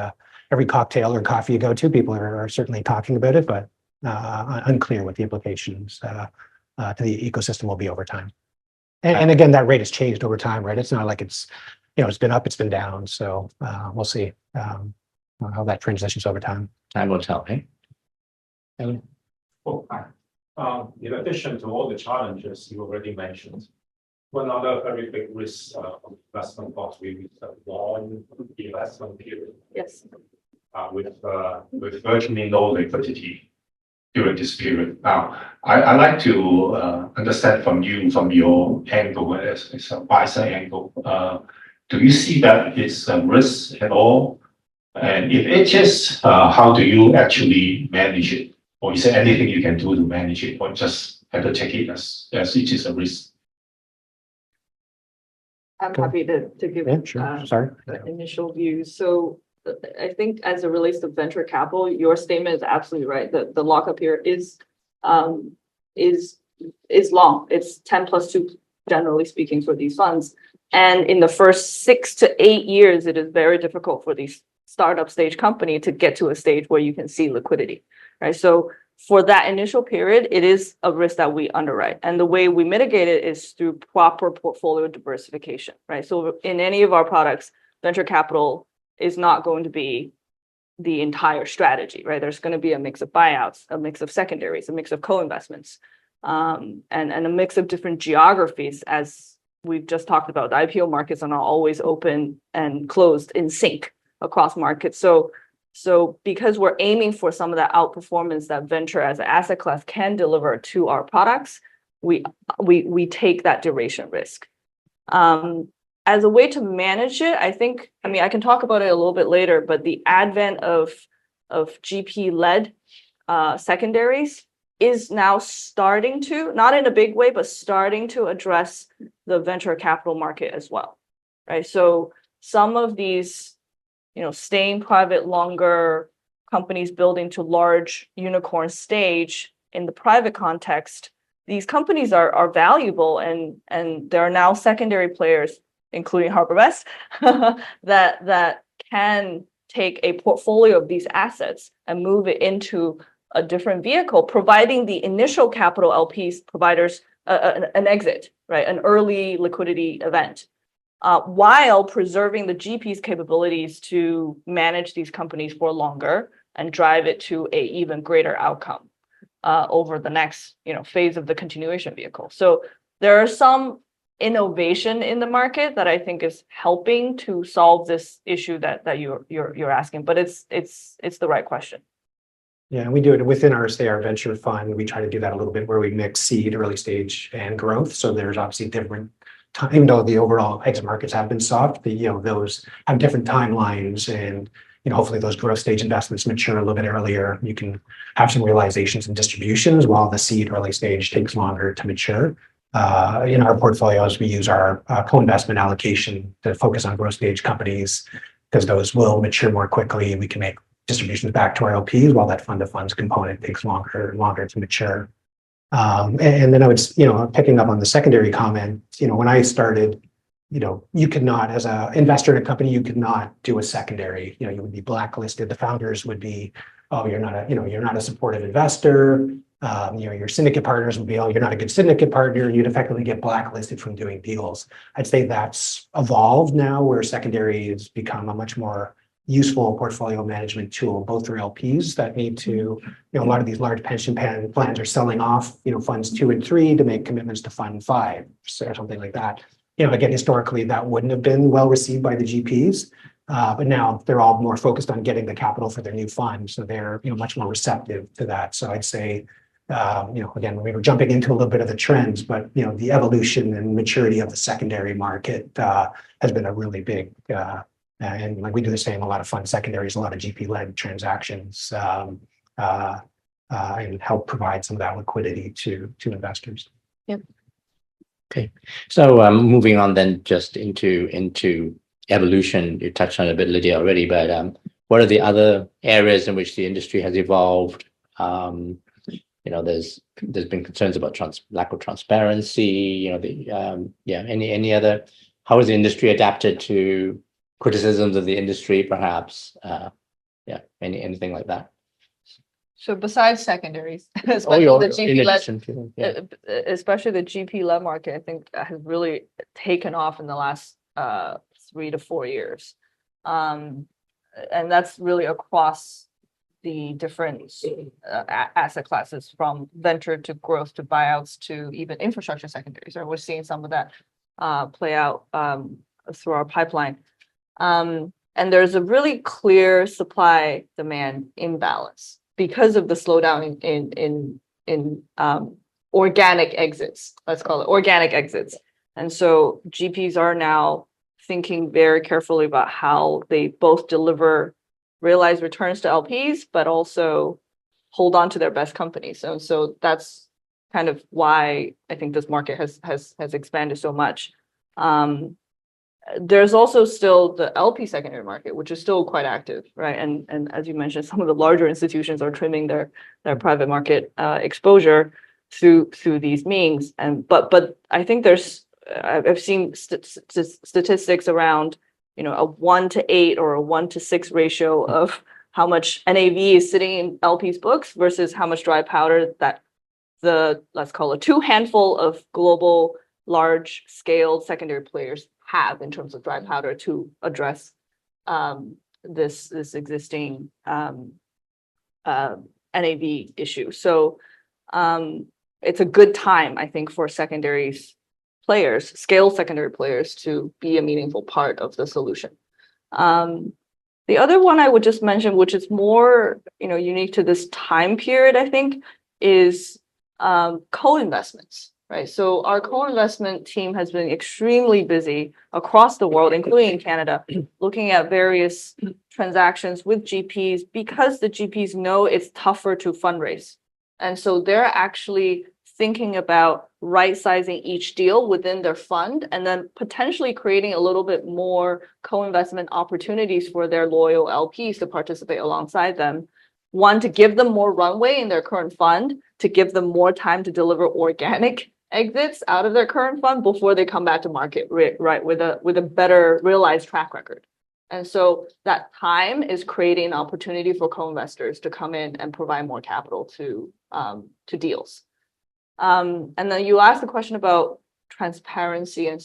every cocktail or coffee you go to, people are certainly talking about it, but unclear what the implications to the ecosystem will be over time. And again, that rate has changed over time, right? It's not like it's been up, it's been down. So we'll see how that transitions over time. Time will tell, eh? In addition to all the challenges you already mentioned, one other very big risk of investment portfolio is the long investment period. Yes. With virtually no liquidity during this period. Now, I like to understand from your angle as a advisor angle. Do you see that it's a risk at all? And if it is, how do you actually manage it? Or is there anything you can do to manage it, or just have to take it as it is a risk? I'm happy to give Sorry. the initial views. So I think as it relates to venture capital, your statement is absolutely right. The lockup here is long. It's 10+2, generally speaking, for these funds. And in the first 6 to 8 years, it is very difficult for these startup stage company to get to a stage where you can see liquidity, right? So for that initial period, it is a risk that we underwrite. And the way we mitigate it is through proper portfolio diversification, right? So in any of our products, venture capital is not going to be the entire strategy, right? There's going to be a mix of buyouts, a mix of secondaries, a mix of co-investments, and a mix of different geographies. As we've just talked about, the IPO markets are not always open and closed in sync across markets. So because we're aiming for some of that outperformance that venture as an asset class can deliver to our products, we take that duration risk. As a way to manage it, I can talk about it a little bit later, but the advent of GP-led secondaries is now starting to, not in a big way, but starting to address the venture capital market as well, right? So some of these staying private longer, companies building to large unicorn stage in the private context, these companies are valuable, and there are now secondary players, including Harbor West, that can take a portfolio of these assets and move it into a different vehicle, providing the initial capital LPs providers an exit, right? An early liquidity event. While preserving the GP's capabilities to manage these companies for longer and drive it to a even greater outcome over the next phase of the continuation vehicle. So there are some innovation in the market that I think is helping to solve this issue that you're asking, but it's the right question. Yeah, and we do it within our venture fund. We try to do that a little bit where we mix seed, early stage, and growth. So there's obviously different. Even though the overall exit markets have been soft, those have different timelines, and hopefully those growth stage investments mature a little bit earlier. You can have some realizations and distributions while the seed early stage takes longer to mature. In our portfolios, we use our co-investment allocation to focus on growth stage companies because those will mature more quickly. We can make distributions back to our LPs while that fund of funds component takes longer to mature. And then I would, picking up on the secondary comment, when I started, you could not, as an investor in a company, you could not do a secondary. You would be blacklisted. The founders would be, oh, you're not a supportive investor. Your syndicate partners would be, oh, you're not a good syndicate partner. You'd effectively get blacklisted from doing deals. I'd say that's evolved now, where secondary has become a much more useful portfolio management tool, both for LPs that need to, a lot of these large pension plans are selling off, funds 2 and 3 to make commitments to fund 5 or something like that. Again, historically, that wouldn't have been well received by the GPs. But now they're all more focused on getting the capital for their new fund. So they're, much more receptive to that. So I'd say, again, we were jumping into a little bit of the trends, but, the evolution and maturity of the secondary market has been a really big, and like we do the same, a lot of fund secondaries, a lot of GP-led transactions, and help provide some of that liquidity to investors. Yep. Okay. So moving on then just into evolution, you touched on it a bit, Lydia, already, but what are the other areas in which the industry has evolved? There's been concerns about lack of transparency, any other, how has the industry adapted to criticisms of the industry, perhaps? Anything like that? So besides secondaries, In addition to, especially the GP-led market, I think has really taken off in the last 3 to 4 years. And that's really across the different asset classes, from venture to growth to buyouts to even infrastructure secondaries. Right? We're seeing some of that play out through our pipeline. And there's a really clear supply-demand imbalance because of the slowdown in organic exits. Let's call it organic exits. And so GPs are now thinking very carefully about how they both deliver realized returns to LPs, but also hold on to their best companies. So that's kind of why I think this market has expanded so much. There's also still the LP secondary market, which is still quite active, right? And as you mentioned, some of the larger institutions are trimming their private market exposure through these means. But I think I've seen statistics around, a 1-to-8 or a 1-to-6 ratio of how much NAV is sitting in LP's books versus how much dry powder that let's call it 2 handful of global large scale secondary players have in terms of dry powder to address this existing NAV issue. So it's a good time, I think, for scale secondary players to be a meaningful part of the solution. The other one I would just mention, which is more unique to this time period, I think, is co-investments. Right. So our co-investment team has been extremely busy across the world, including in Canada, looking at various transactions with GPs because the GPs know it's tougher to fundraise. And so they're actually thinking about right-sizing each deal within their fund and then potentially creating a little bit more co-investment opportunities for their loyal LPs to participate alongside them. One, to give them more runway in their current fund, to give them more time to deliver organic exits out of their current fund before they come back to market, right, with a better realized track record. And so that time is creating an opportunity for co-investors to come in and provide more capital to deals. And then you asked the question about transparency and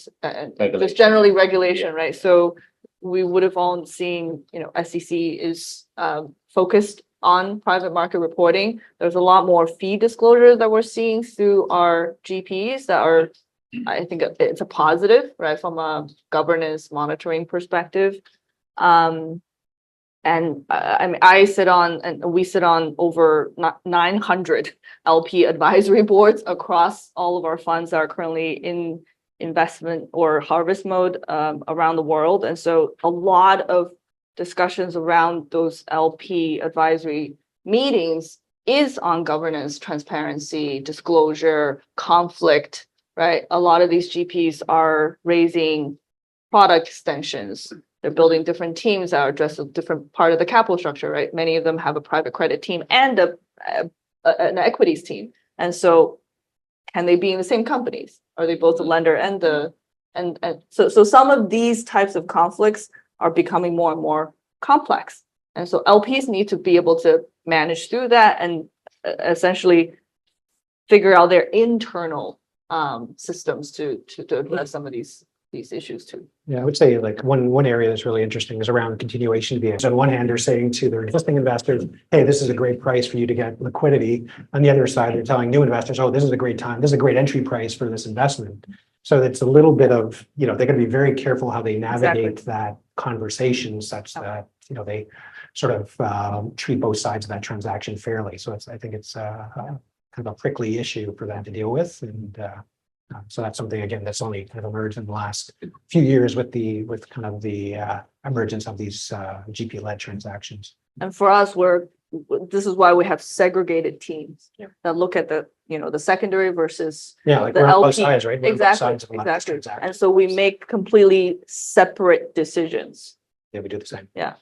just generally regulation, right? So we would have all seen, SEC is focused on private market reporting. There's a lot more fee disclosure that we're seeing through our GPs that are, I think it's a positive, right, from a governance monitoring perspective. And I mean, we sit on over 900 LP advisory boards across all of our funds that are currently in investment or harvest mode around the world. And so a lot of discussions around those LP advisory meetings is on governance, transparency, disclosure, conflict, right? A lot of these GPs are raising product extensions. They're building different teams that address a different part of the capital structure, right? Many of them have a private credit team and an equities team. And so can they be in the same companies? Are they both the lender and so some of these types of conflicts are becoming more and more complex. And so LPs need to be able to manage through that and essentially figure out their internal systems to address some of these issues too. Yeah, I would say like one area that's really interesting is around continuation of the. So on one hand, they're saying to their existing investors, hey, this is a great price for you to get liquidity. On the other side, they're telling new investors, oh, this is a great time. This is a great entry price for this investment. So it's a little bit of, they're going to be very careful how they navigate that conversation such that, they sort of treat both sides of that transaction fairly. So I think it's kind of a prickly issue for them to deal with. And so that's something, again, that's only kind of emerged in the last few years with kind of the emergence of these GP-led transactions. And for us, this is why we have segregated teams that look at the secondary versus like the we're on both LP. sides, right? We're on both Exactly, sides of a lot of these exactly. transactions. And so we make completely separate decisions. Yeah, we do the same. Yeah.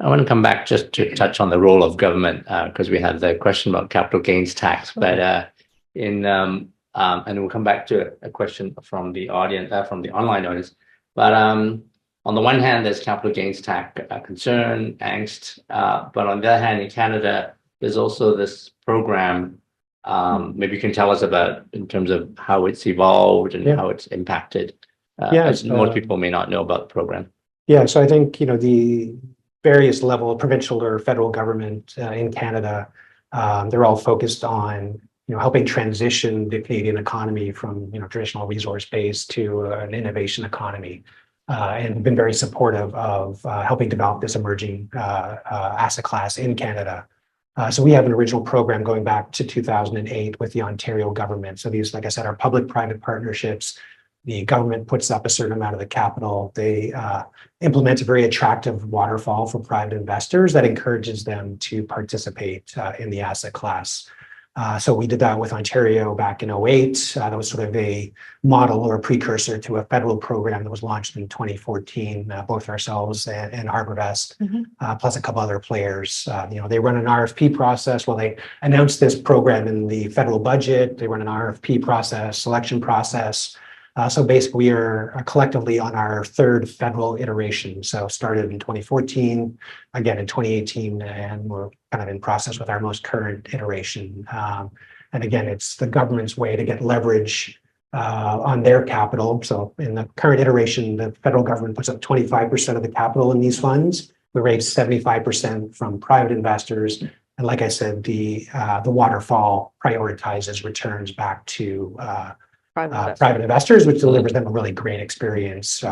I want to come back just to touch on the role of government because we had the question about capital gains tax, but and we'll come back to a question from the audience, from the online audience. But on the one hand, there's capital gains tax concern, angst, but on the other hand, in Canada, there's also this program. Maybe you can tell us about in terms of how it's evolved and how it's impacted. As most people may not know about the program. Yeah, so I think the various level of provincial or federal government in Canada, they're all focused on helping transition the Canadian economy from traditional resource base to an innovation economy, and been very supportive of helping develop this emerging asset class in Canada. So we have an original program going back to 2008 with the Ontario government. So these, like I said, are public-private partnerships. The government puts up a certain amount of the capital. They implement a very attractive waterfall for private investors that encourages them to participate in the asset class. So we did that with Ontario back in 2008. That was sort of a model or a precursor to a federal program that was launched in 2014, both ourselves and ArborVest, plus a couple other players. They run an RFP process. Well, they announced this program in the federal budget. They run an RFP process, selection process. So basically, we are collectively on our third federal iteration. So started in 2014, again in 2018, and we're kind of in process with our most current iteration. And again, it's the government's way to get leverage on their capital. So in the current iteration, the federal government puts up 25% of the capital in these funds. We raise 75% from private investors. And like I said, the waterfall prioritizes returns back to private investors, which delivers them a really great experience.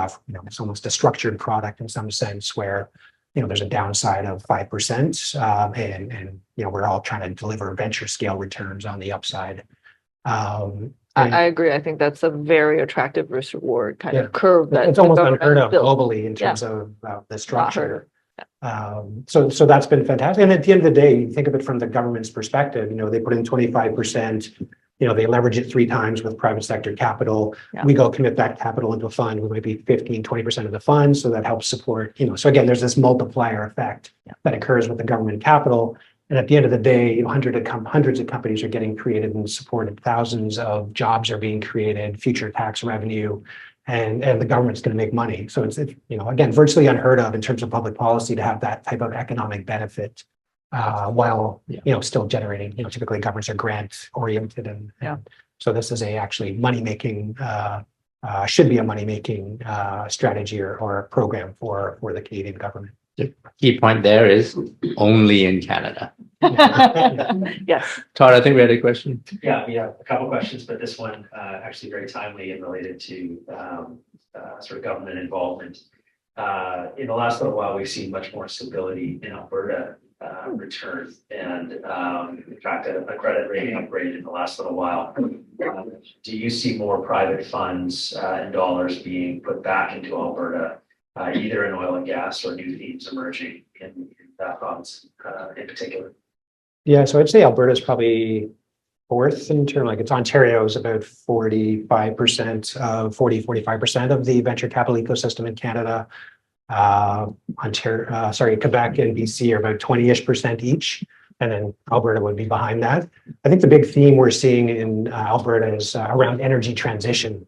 It's almost a structured product in some sense where, there's a downside of 5%, and we're all trying to deliver venture scale returns on the upside. I agree. I think that's a very attractive risk reward kind of curve that it's almost unheard of globally in terms of the structure. So that's been fantastic. And at the end of the day, you think of it from the government's perspective, they put in 25%, they leverage it 3 times with private sector capital. We go commit that capital into a fund. We might be 15, 20% of the fund. So that helps support, so again, there's this multiplier effect that occurs with the government capital. And at the end of the day, hundreds of companies are getting created and supported. Thousands of jobs are being created, future tax revenue, and the government's going to make money. So it's again, virtually unheard of in terms of public policy to have that type of economic benefit. While still generating, typically governments are grant oriented, and so this is actually money making, should be a money making strategy or a program for the Canadian government. The key point there is only in Canada. Yes. Todd, I think we had a question. Yeah, we have a couple questions, but this one actually very timely and related to sort of government involvement. In the last little while, we've seen much more stability in Alberta return, and in fact, a credit rating upgrade in the last little while. Do you see more private funds and dollars being put back into Alberta, either in oil and gas or new themes emerging in that province in particular? Yeah, so I'd say Alberta is probably fourth in terms, like it's Ontario is about 45% of 45% of the venture capital ecosystem in Canada. Quebec and BC are about 20-ish% each, and then Alberta would be behind that. I think the big theme we're seeing in Alberta is around energy transition.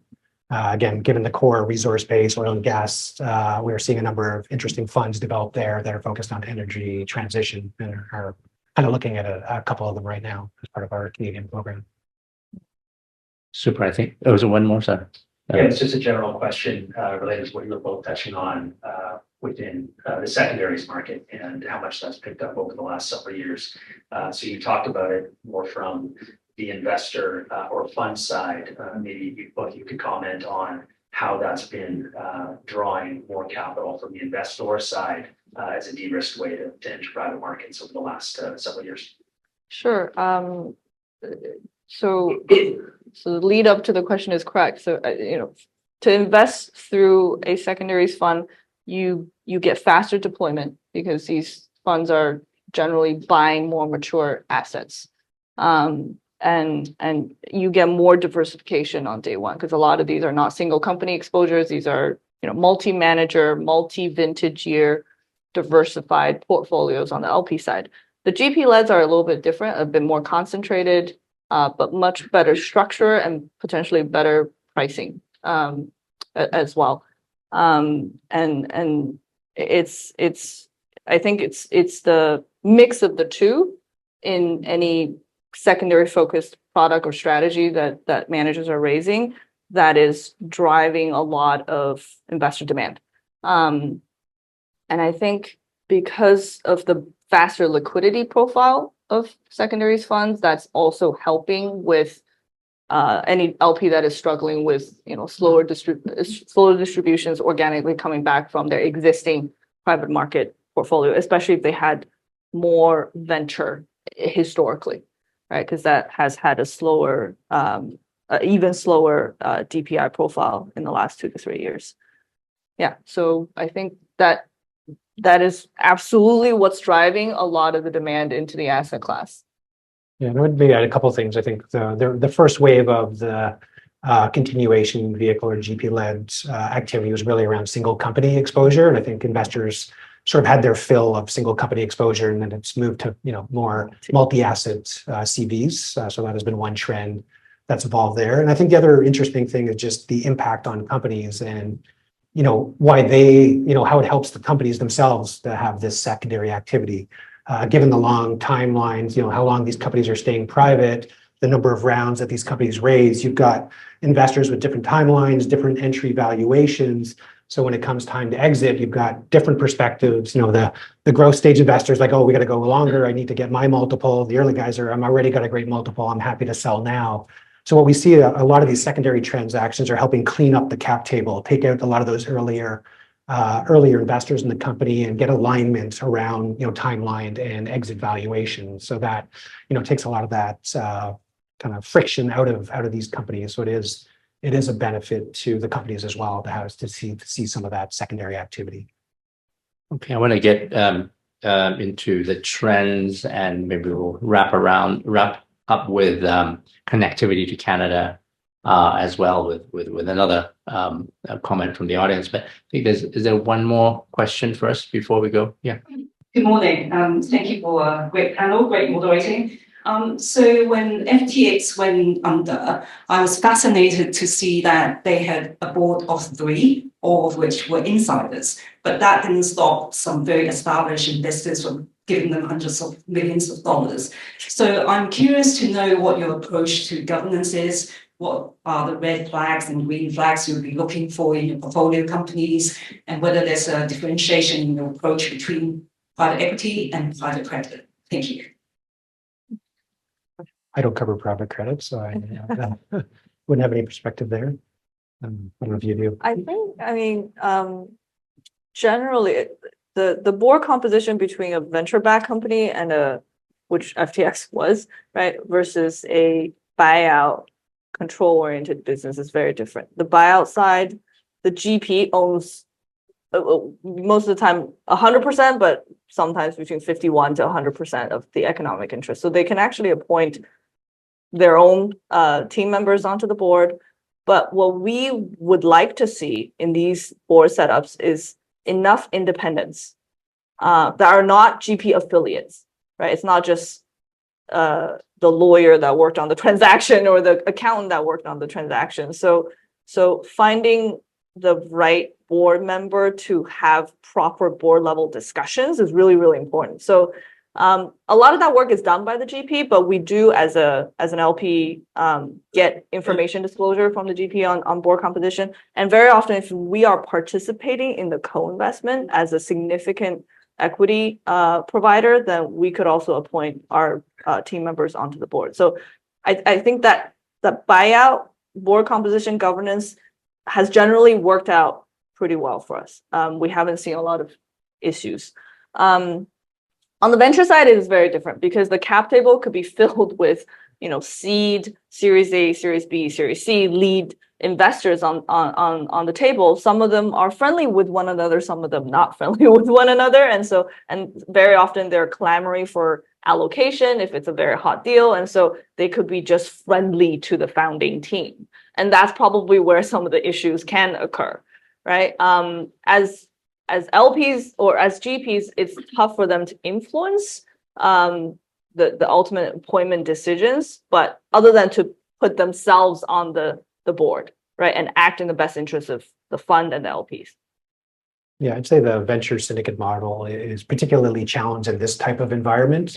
Again, given the core resource base, oil and gas, we're seeing a number of interesting funds develop there that are focused on energy transition and are kind of looking at a couple of them right now as part of our Canadian program. Super. I think there was one more, sir. Yeah, it's just a general question related to what you were both touching on within the secondaries market and how much that's picked up over the last several years. So you talked about it more from the investor or fund side. Maybe both you could comment on how that's been drawing more capital from the investor side as a de-risked way to enter private markets over the last several years. Sure. So the lead up to the question is correct. So, to invest through a secondaries fund, you get faster deployment because these funds are generally buying more mature assets. And you get more diversification on day one because a lot of these are not single company exposures. These are, multi-manager, multi-vintage year diversified portfolios on the LP side. The GP LEDs are a little bit different, a bit more concentrated, but much better structure and potentially better pricing as well. And I think it's the mix of the two in any secondary focused product or strategy that managers are raising that is driving a lot of investor demand. And I think because of the faster liquidity profile of secondaries funds, that's also helping with any LP that is struggling with slower distributions organically coming back from their existing private market portfolio, especially if they had more venture historically, right? Because that has had a slower, even slower DPI profile in the last 2 to 3 years. Yeah, so I think that is absolutely what's driving a lot of the demand into the asset class. Yeah, and I would maybe add a couple of things. I think the first wave of the continuation vehicle or GP-led activity was really around single company exposure, and I think investors sort of had their fill of single company exposure, and then it's moved to more multi-asset CVs. So that has been one trend that's evolved there. And I think the other interesting thing is just the impact on companies and why they how it helps the companies themselves to have this secondary activity. Given the long timelines, how long these companies are staying private, the number of rounds that these companies raise, you've got investors with different timelines, different entry valuations. So when it comes time to exit, you've got different perspectives. The growth stage investors like, oh, we got to go longer. I need to get my multiple. The early guys are, I'm already got a great multiple. I'm happy to sell now. So what we see, a lot of these secondary transactions are helping clean up the cap table, take out a lot of those earlier investors in the company and get alignment around timeline and exit valuation. So that takes a lot of that kind of friction out of these companies. So it is a benefit to the companies as well to see some of that secondary activity. Okay, I want to get into the trends, and maybe we'll wrap up with connectivity to Canada as well with another comment from the audience. But I think is there one more question for us before we go? Yeah. Good morning. Thank you for a great panel, great moderating. So when FTX went under, I was fascinated to see that they had a board of 3, all of which were insiders. But that didn't stop some very established investors from giving them hundreds of millions of dollars. So I'm curious to know what your approach to governance is. What are the red flags and green flags you'll be looking for in your portfolio companies, and whether there's a differentiation in your approach between private equity and private credit? Thank you. I don't cover private credit, so I wouldn't have any perspective there. I don't know if you do. I mean, generally, the board composition between a venture-backed company and which FTX was, right, versus a buyout control-oriented business is very different. The buyout side, the GP owns most of the time 100%, but sometimes between 51 to 100% of the economic interest. So they can actually appoint their own team members onto the board. But what we would like to see in these board setups is enough independence that are not GP affiliates, right? It's not just the lawyer that worked on the transaction or the accountant that worked on the transaction. So finding the right board member to have proper board level discussions is really, really important. So A lot of that work is done by the GP, but we do as an LP get information disclosure from the GP on board composition. And very often, if we are participating in the co-investment as a significant equity provider, then we could also appoint our team members onto the board. So I think that the buyout board composition governance has generally worked out pretty well for us. We haven't seen a lot of issues. On the venture side, it is very different because the cap table could be filled with, seed, Series A, Series B, Series C, lead investors on the table. Some of them are friendly with one another, some of them not friendly with one another. And very often they're clamoring for allocation if it's a very hot deal. And so they could be just friendly to the founding team. And that's probably where some of the issues can occur, right? As LPs or as GPs, it's tough for them to influence the ultimate appointment decisions, but other than to put themselves on the board, right, and act in the best interest of the fund and the LPs. Yeah, I'd say the venture syndicate model is particularly challenged in this type of environment.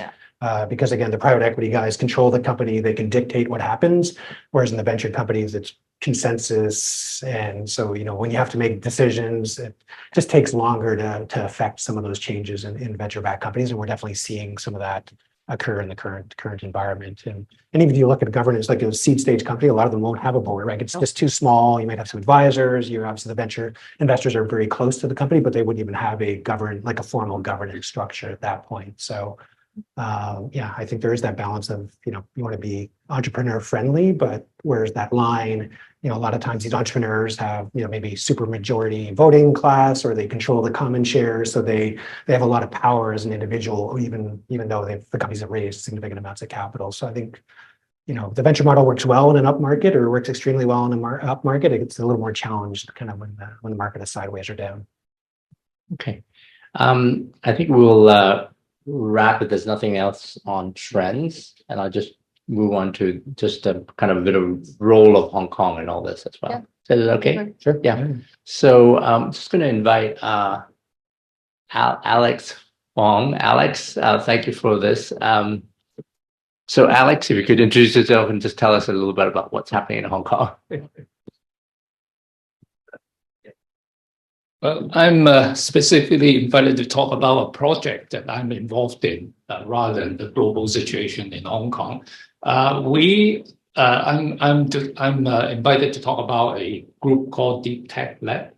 Because again, the private equity guys control the company, they can dictate what happens, whereas in the venture companies, it's consensus. And so, when you have to make decisions, it just takes longer to affect some of those changes in venture-backed companies. And we're definitely seeing some of that occur in the current environment. And even if you look at governance, like a seed stage company, a lot of them won't have a board, right? It's just too small. You might have some advisors. You're obviously the venture investors are very close to the company, but they wouldn't even have a formal governance structure at that point. So I think there is that balance of, you want to be entrepreneur friendly, but where's that line? A lot of times these entrepreneurs have, maybe super majority voting class, or they control the common shares. So they have a lot of power as an individual, even though the companies have raised significant amounts of capital. So I think, the venture model works well in an up market, or works extremely well in an up market. It's a little more challenged kind of when the market is sideways or down. Okay. I think we'll wrap it. There's nothing else on trends, and I'll just move on to just a kind of a bit of role of Hong Kong and all this as well. Yeah. Is that okay? Sure. Yeah. So I'm just going to invite Alex Wong. Alex, thank you for this. So Alex, if you could introduce yourself and just tell us a little bit about what's happening in Hong Kong. Well, I'm specifically invited to talk about a project that I'm involved in, rather than the global situation in Hong Kong. I'm invited to talk about a group called Deep Tech Lab.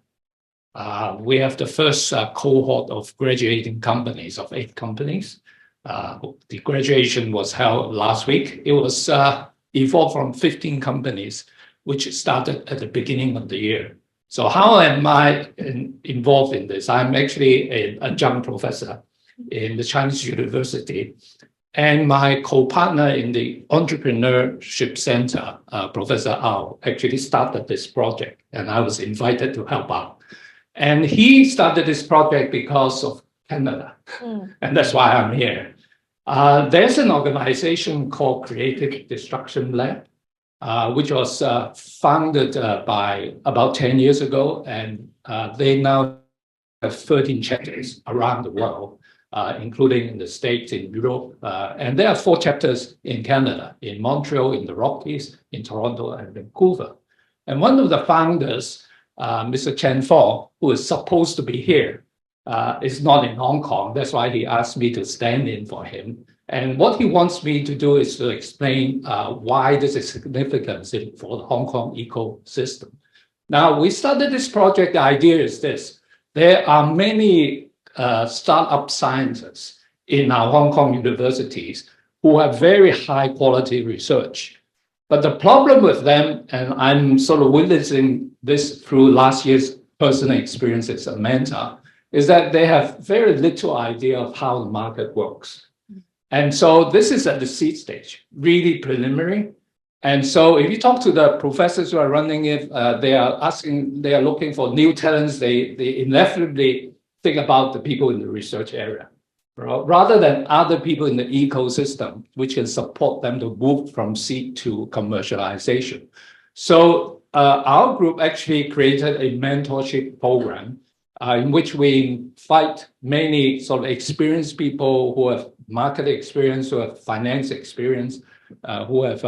We have the first cohort of graduating companies of 8 companies. The graduation was held last week. It was evolved from 15 companies, which started at the beginning of the year. So how am I involved in this? I'm actually an adjunct professor in the Chinese University. And my co-partner in the Entrepreneurship Center, Professor Ao, actually started this project. And I was invited to help out. And he started this project because of Canada. And that's why I'm here. There's an organization called Creative Destruction Lab, which was founded by about 10 years ago. And they now have 13 chapters around the world, including in the States, in Europe. And there are 4 chapters in Canada, in Montreal, in the Rockies, in Toronto, and Vancouver. And one of the founders, Mr. Chen Fong, who is supposed to be here, is not in Hong Kong. That's why he asked me to stand in for him. And what he wants me to do is to explain why this is significant for the Hong Kong ecosystem. Now, we started this project. The idea is this. There are many startup scientists in our Hong Kong universities who have very high quality research. But the problem with them, and I'm sort of witnessing this through last year's personal experience as a mentor, is that they have very little idea of how the market works. And so this is at the seed stage, really preliminary. And so if you talk to the professors who are running it, they are looking for new talents. They inevitably think about the people in the research area, rather than other people in the ecosystem, which can support them to move from seed to commercialization. So our group actually created a mentorship program in which we invite many sort of experienced people who have market experience, who have finance experience, who have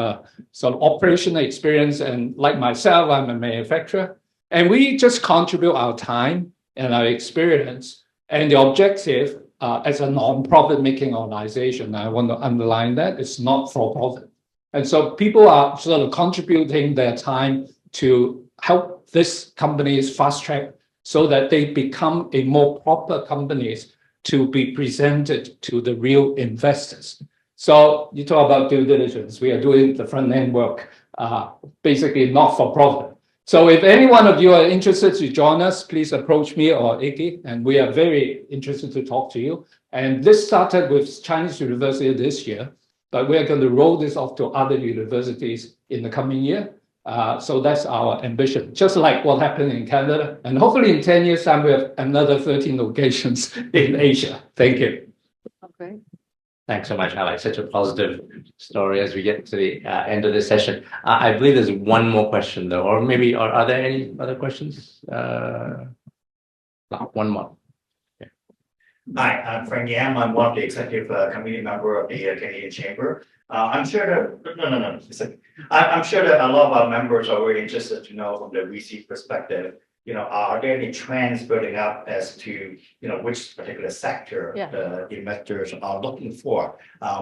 sort of operational experience. And like myself, I'm a manufacturer. And we just contribute our time and our experience. And the objective as a non-profit making organization, I want to underline that, it's not for profit. And so people are sort of contributing their time to help this companies fast track so that they become a more proper companies to be presented to the real investors. So you talk about due diligence. We are doing the front end work, basically not for profit. So if any one of you are interested to join us, please approach me or Iggy, and we are very interested to talk to you. And this started with Chinese University this year, but we are going to roll this off to other universities in the coming year. So that's our ambition, just like what happened in Canada. And hopefully in 10 years' time, we have another 13 locations in Asia. Thank you. Okay. Thanks so much, Alex. Such a positive story as we get to the end of this session. I believe there's one more question though, or maybe are there any other questions? No, one more. Okay. Hi, I'm Frank Yam. I'm one of the executive committee member of the Canadian Chamber. I'm sure that I'm sure that a lot of our members are very interested to know from the VC perspective. Are there any trends building up as to which particular sector the investors are looking for?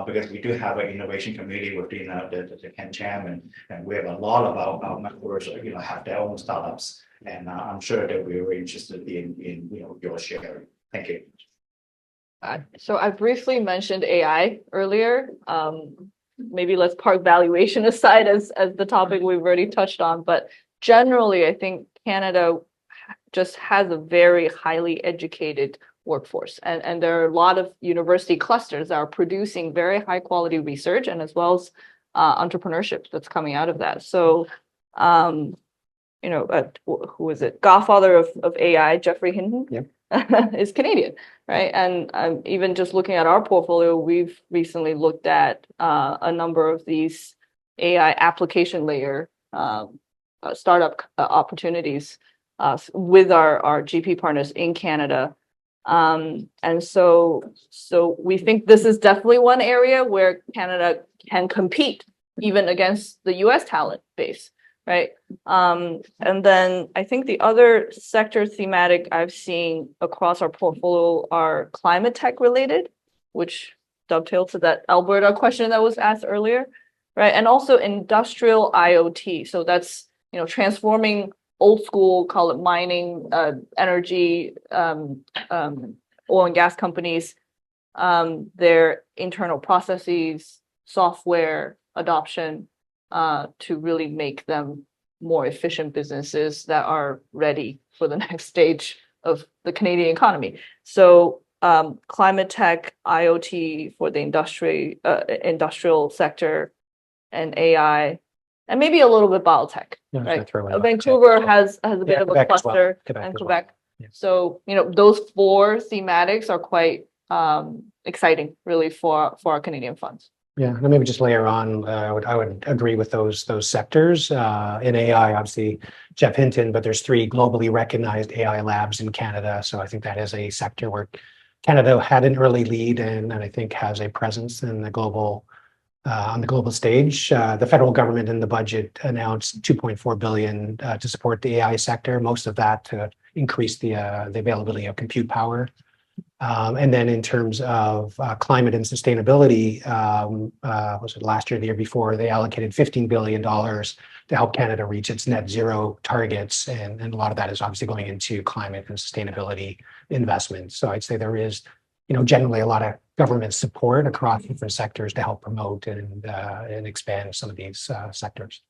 Because we do have an innovation committee within the CanCham, and we have a lot of our members have their own startups, and I'm sure that we're very interested in your sharing. Thank you. So I briefly mentioned AI earlier. Maybe let's park valuation aside as the topic we've already touched on, but generally, I think Canada just has a very highly educated workforce. And there are a lot of university clusters that are producing very high quality research and as well as entrepreneurship that's coming out of that. So, who is it? Godfather of AI, Jeffrey Hinton, is Canadian, right? And even just looking at our portfolio, we've recently looked at a number of these AI application layer startup opportunities with our GP partners in Canada. And so we think this is definitely one area where Canada can compete even against the US talent base, right? And then I think the other sector thematic I've seen across our portfolio are climate tech related, which dovetails to that Alberta question that was asked earlier, right? And also industrial IoT. So that's, transforming old school, call it mining, energy, oil and gas companies, their internal processes, software adoption, to really make them more efficient businesses that are ready for the next stage of the Canadian economy. So climate tech, IoT for the industrial sector, and AI, and maybe a little bit biotech, right? Vancouver has a bit of a cluster, and Quebec. Yeah. So, those four thematics are quite exciting, really, for our Canadian funds. Yeah, and maybe just layer on, I would agree with those sectors. In AI, obviously, Jeff Hinton, but there's 3 globally recognized AI labs in Canada. So I think that is a sector where Canada had an early lead and I think has a presence in the global on the global stage. The federal government in the budget announced $2.4 billion to support the AI sector, most of that to increase the availability of compute power. And then in terms of climate and sustainability, was it last year, the year before, they allocated $15 billion to help Canada reach its net zero targets. And a lot of that is obviously going into climate and sustainability investments. So I'd say there is, generally a lot of government support across different sectors to help promote and expand some of these sectors.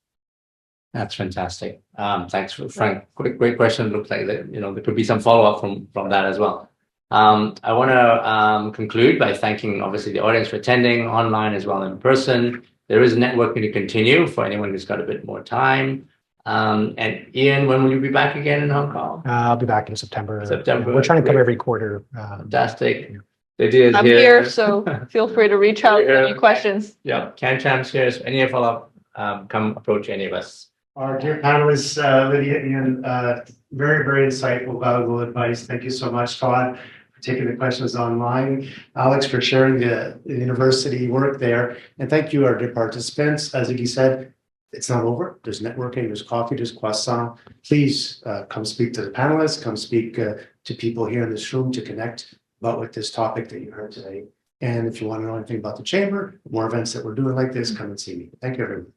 That's fantastic. Thanks, Frank. Great question. Looks like that, there could be some follow-up from that as well. I want to conclude by thanking, obviously, the audience for attending online as well in person. There is networking to continue for anyone who's got a bit more time. And Ian, when will you be back again in Hong Kong? I'll be back in September. September. We're trying to come every quarter. Fantastic. I'm here, so feel free to reach out with any questions. Yeah, CanCham's here. So any follow-up, come approach any of us. Our dear panelists, Lydia, Ian, Very, very insightful, valuable advice. Thank you so much, Todd, for taking the questions online. Alex, for sharing the university work there. And thank you, our dear participants. As Iggy said, it's not over. There's networking, there's coffee, there's croissant. Please come speak to the panelists, come speak to people here in this room to connect about with this topic that you heard today. And if you want to know anything about the chamber, more events that we're doing like this, come and see me. Thank you, everyone.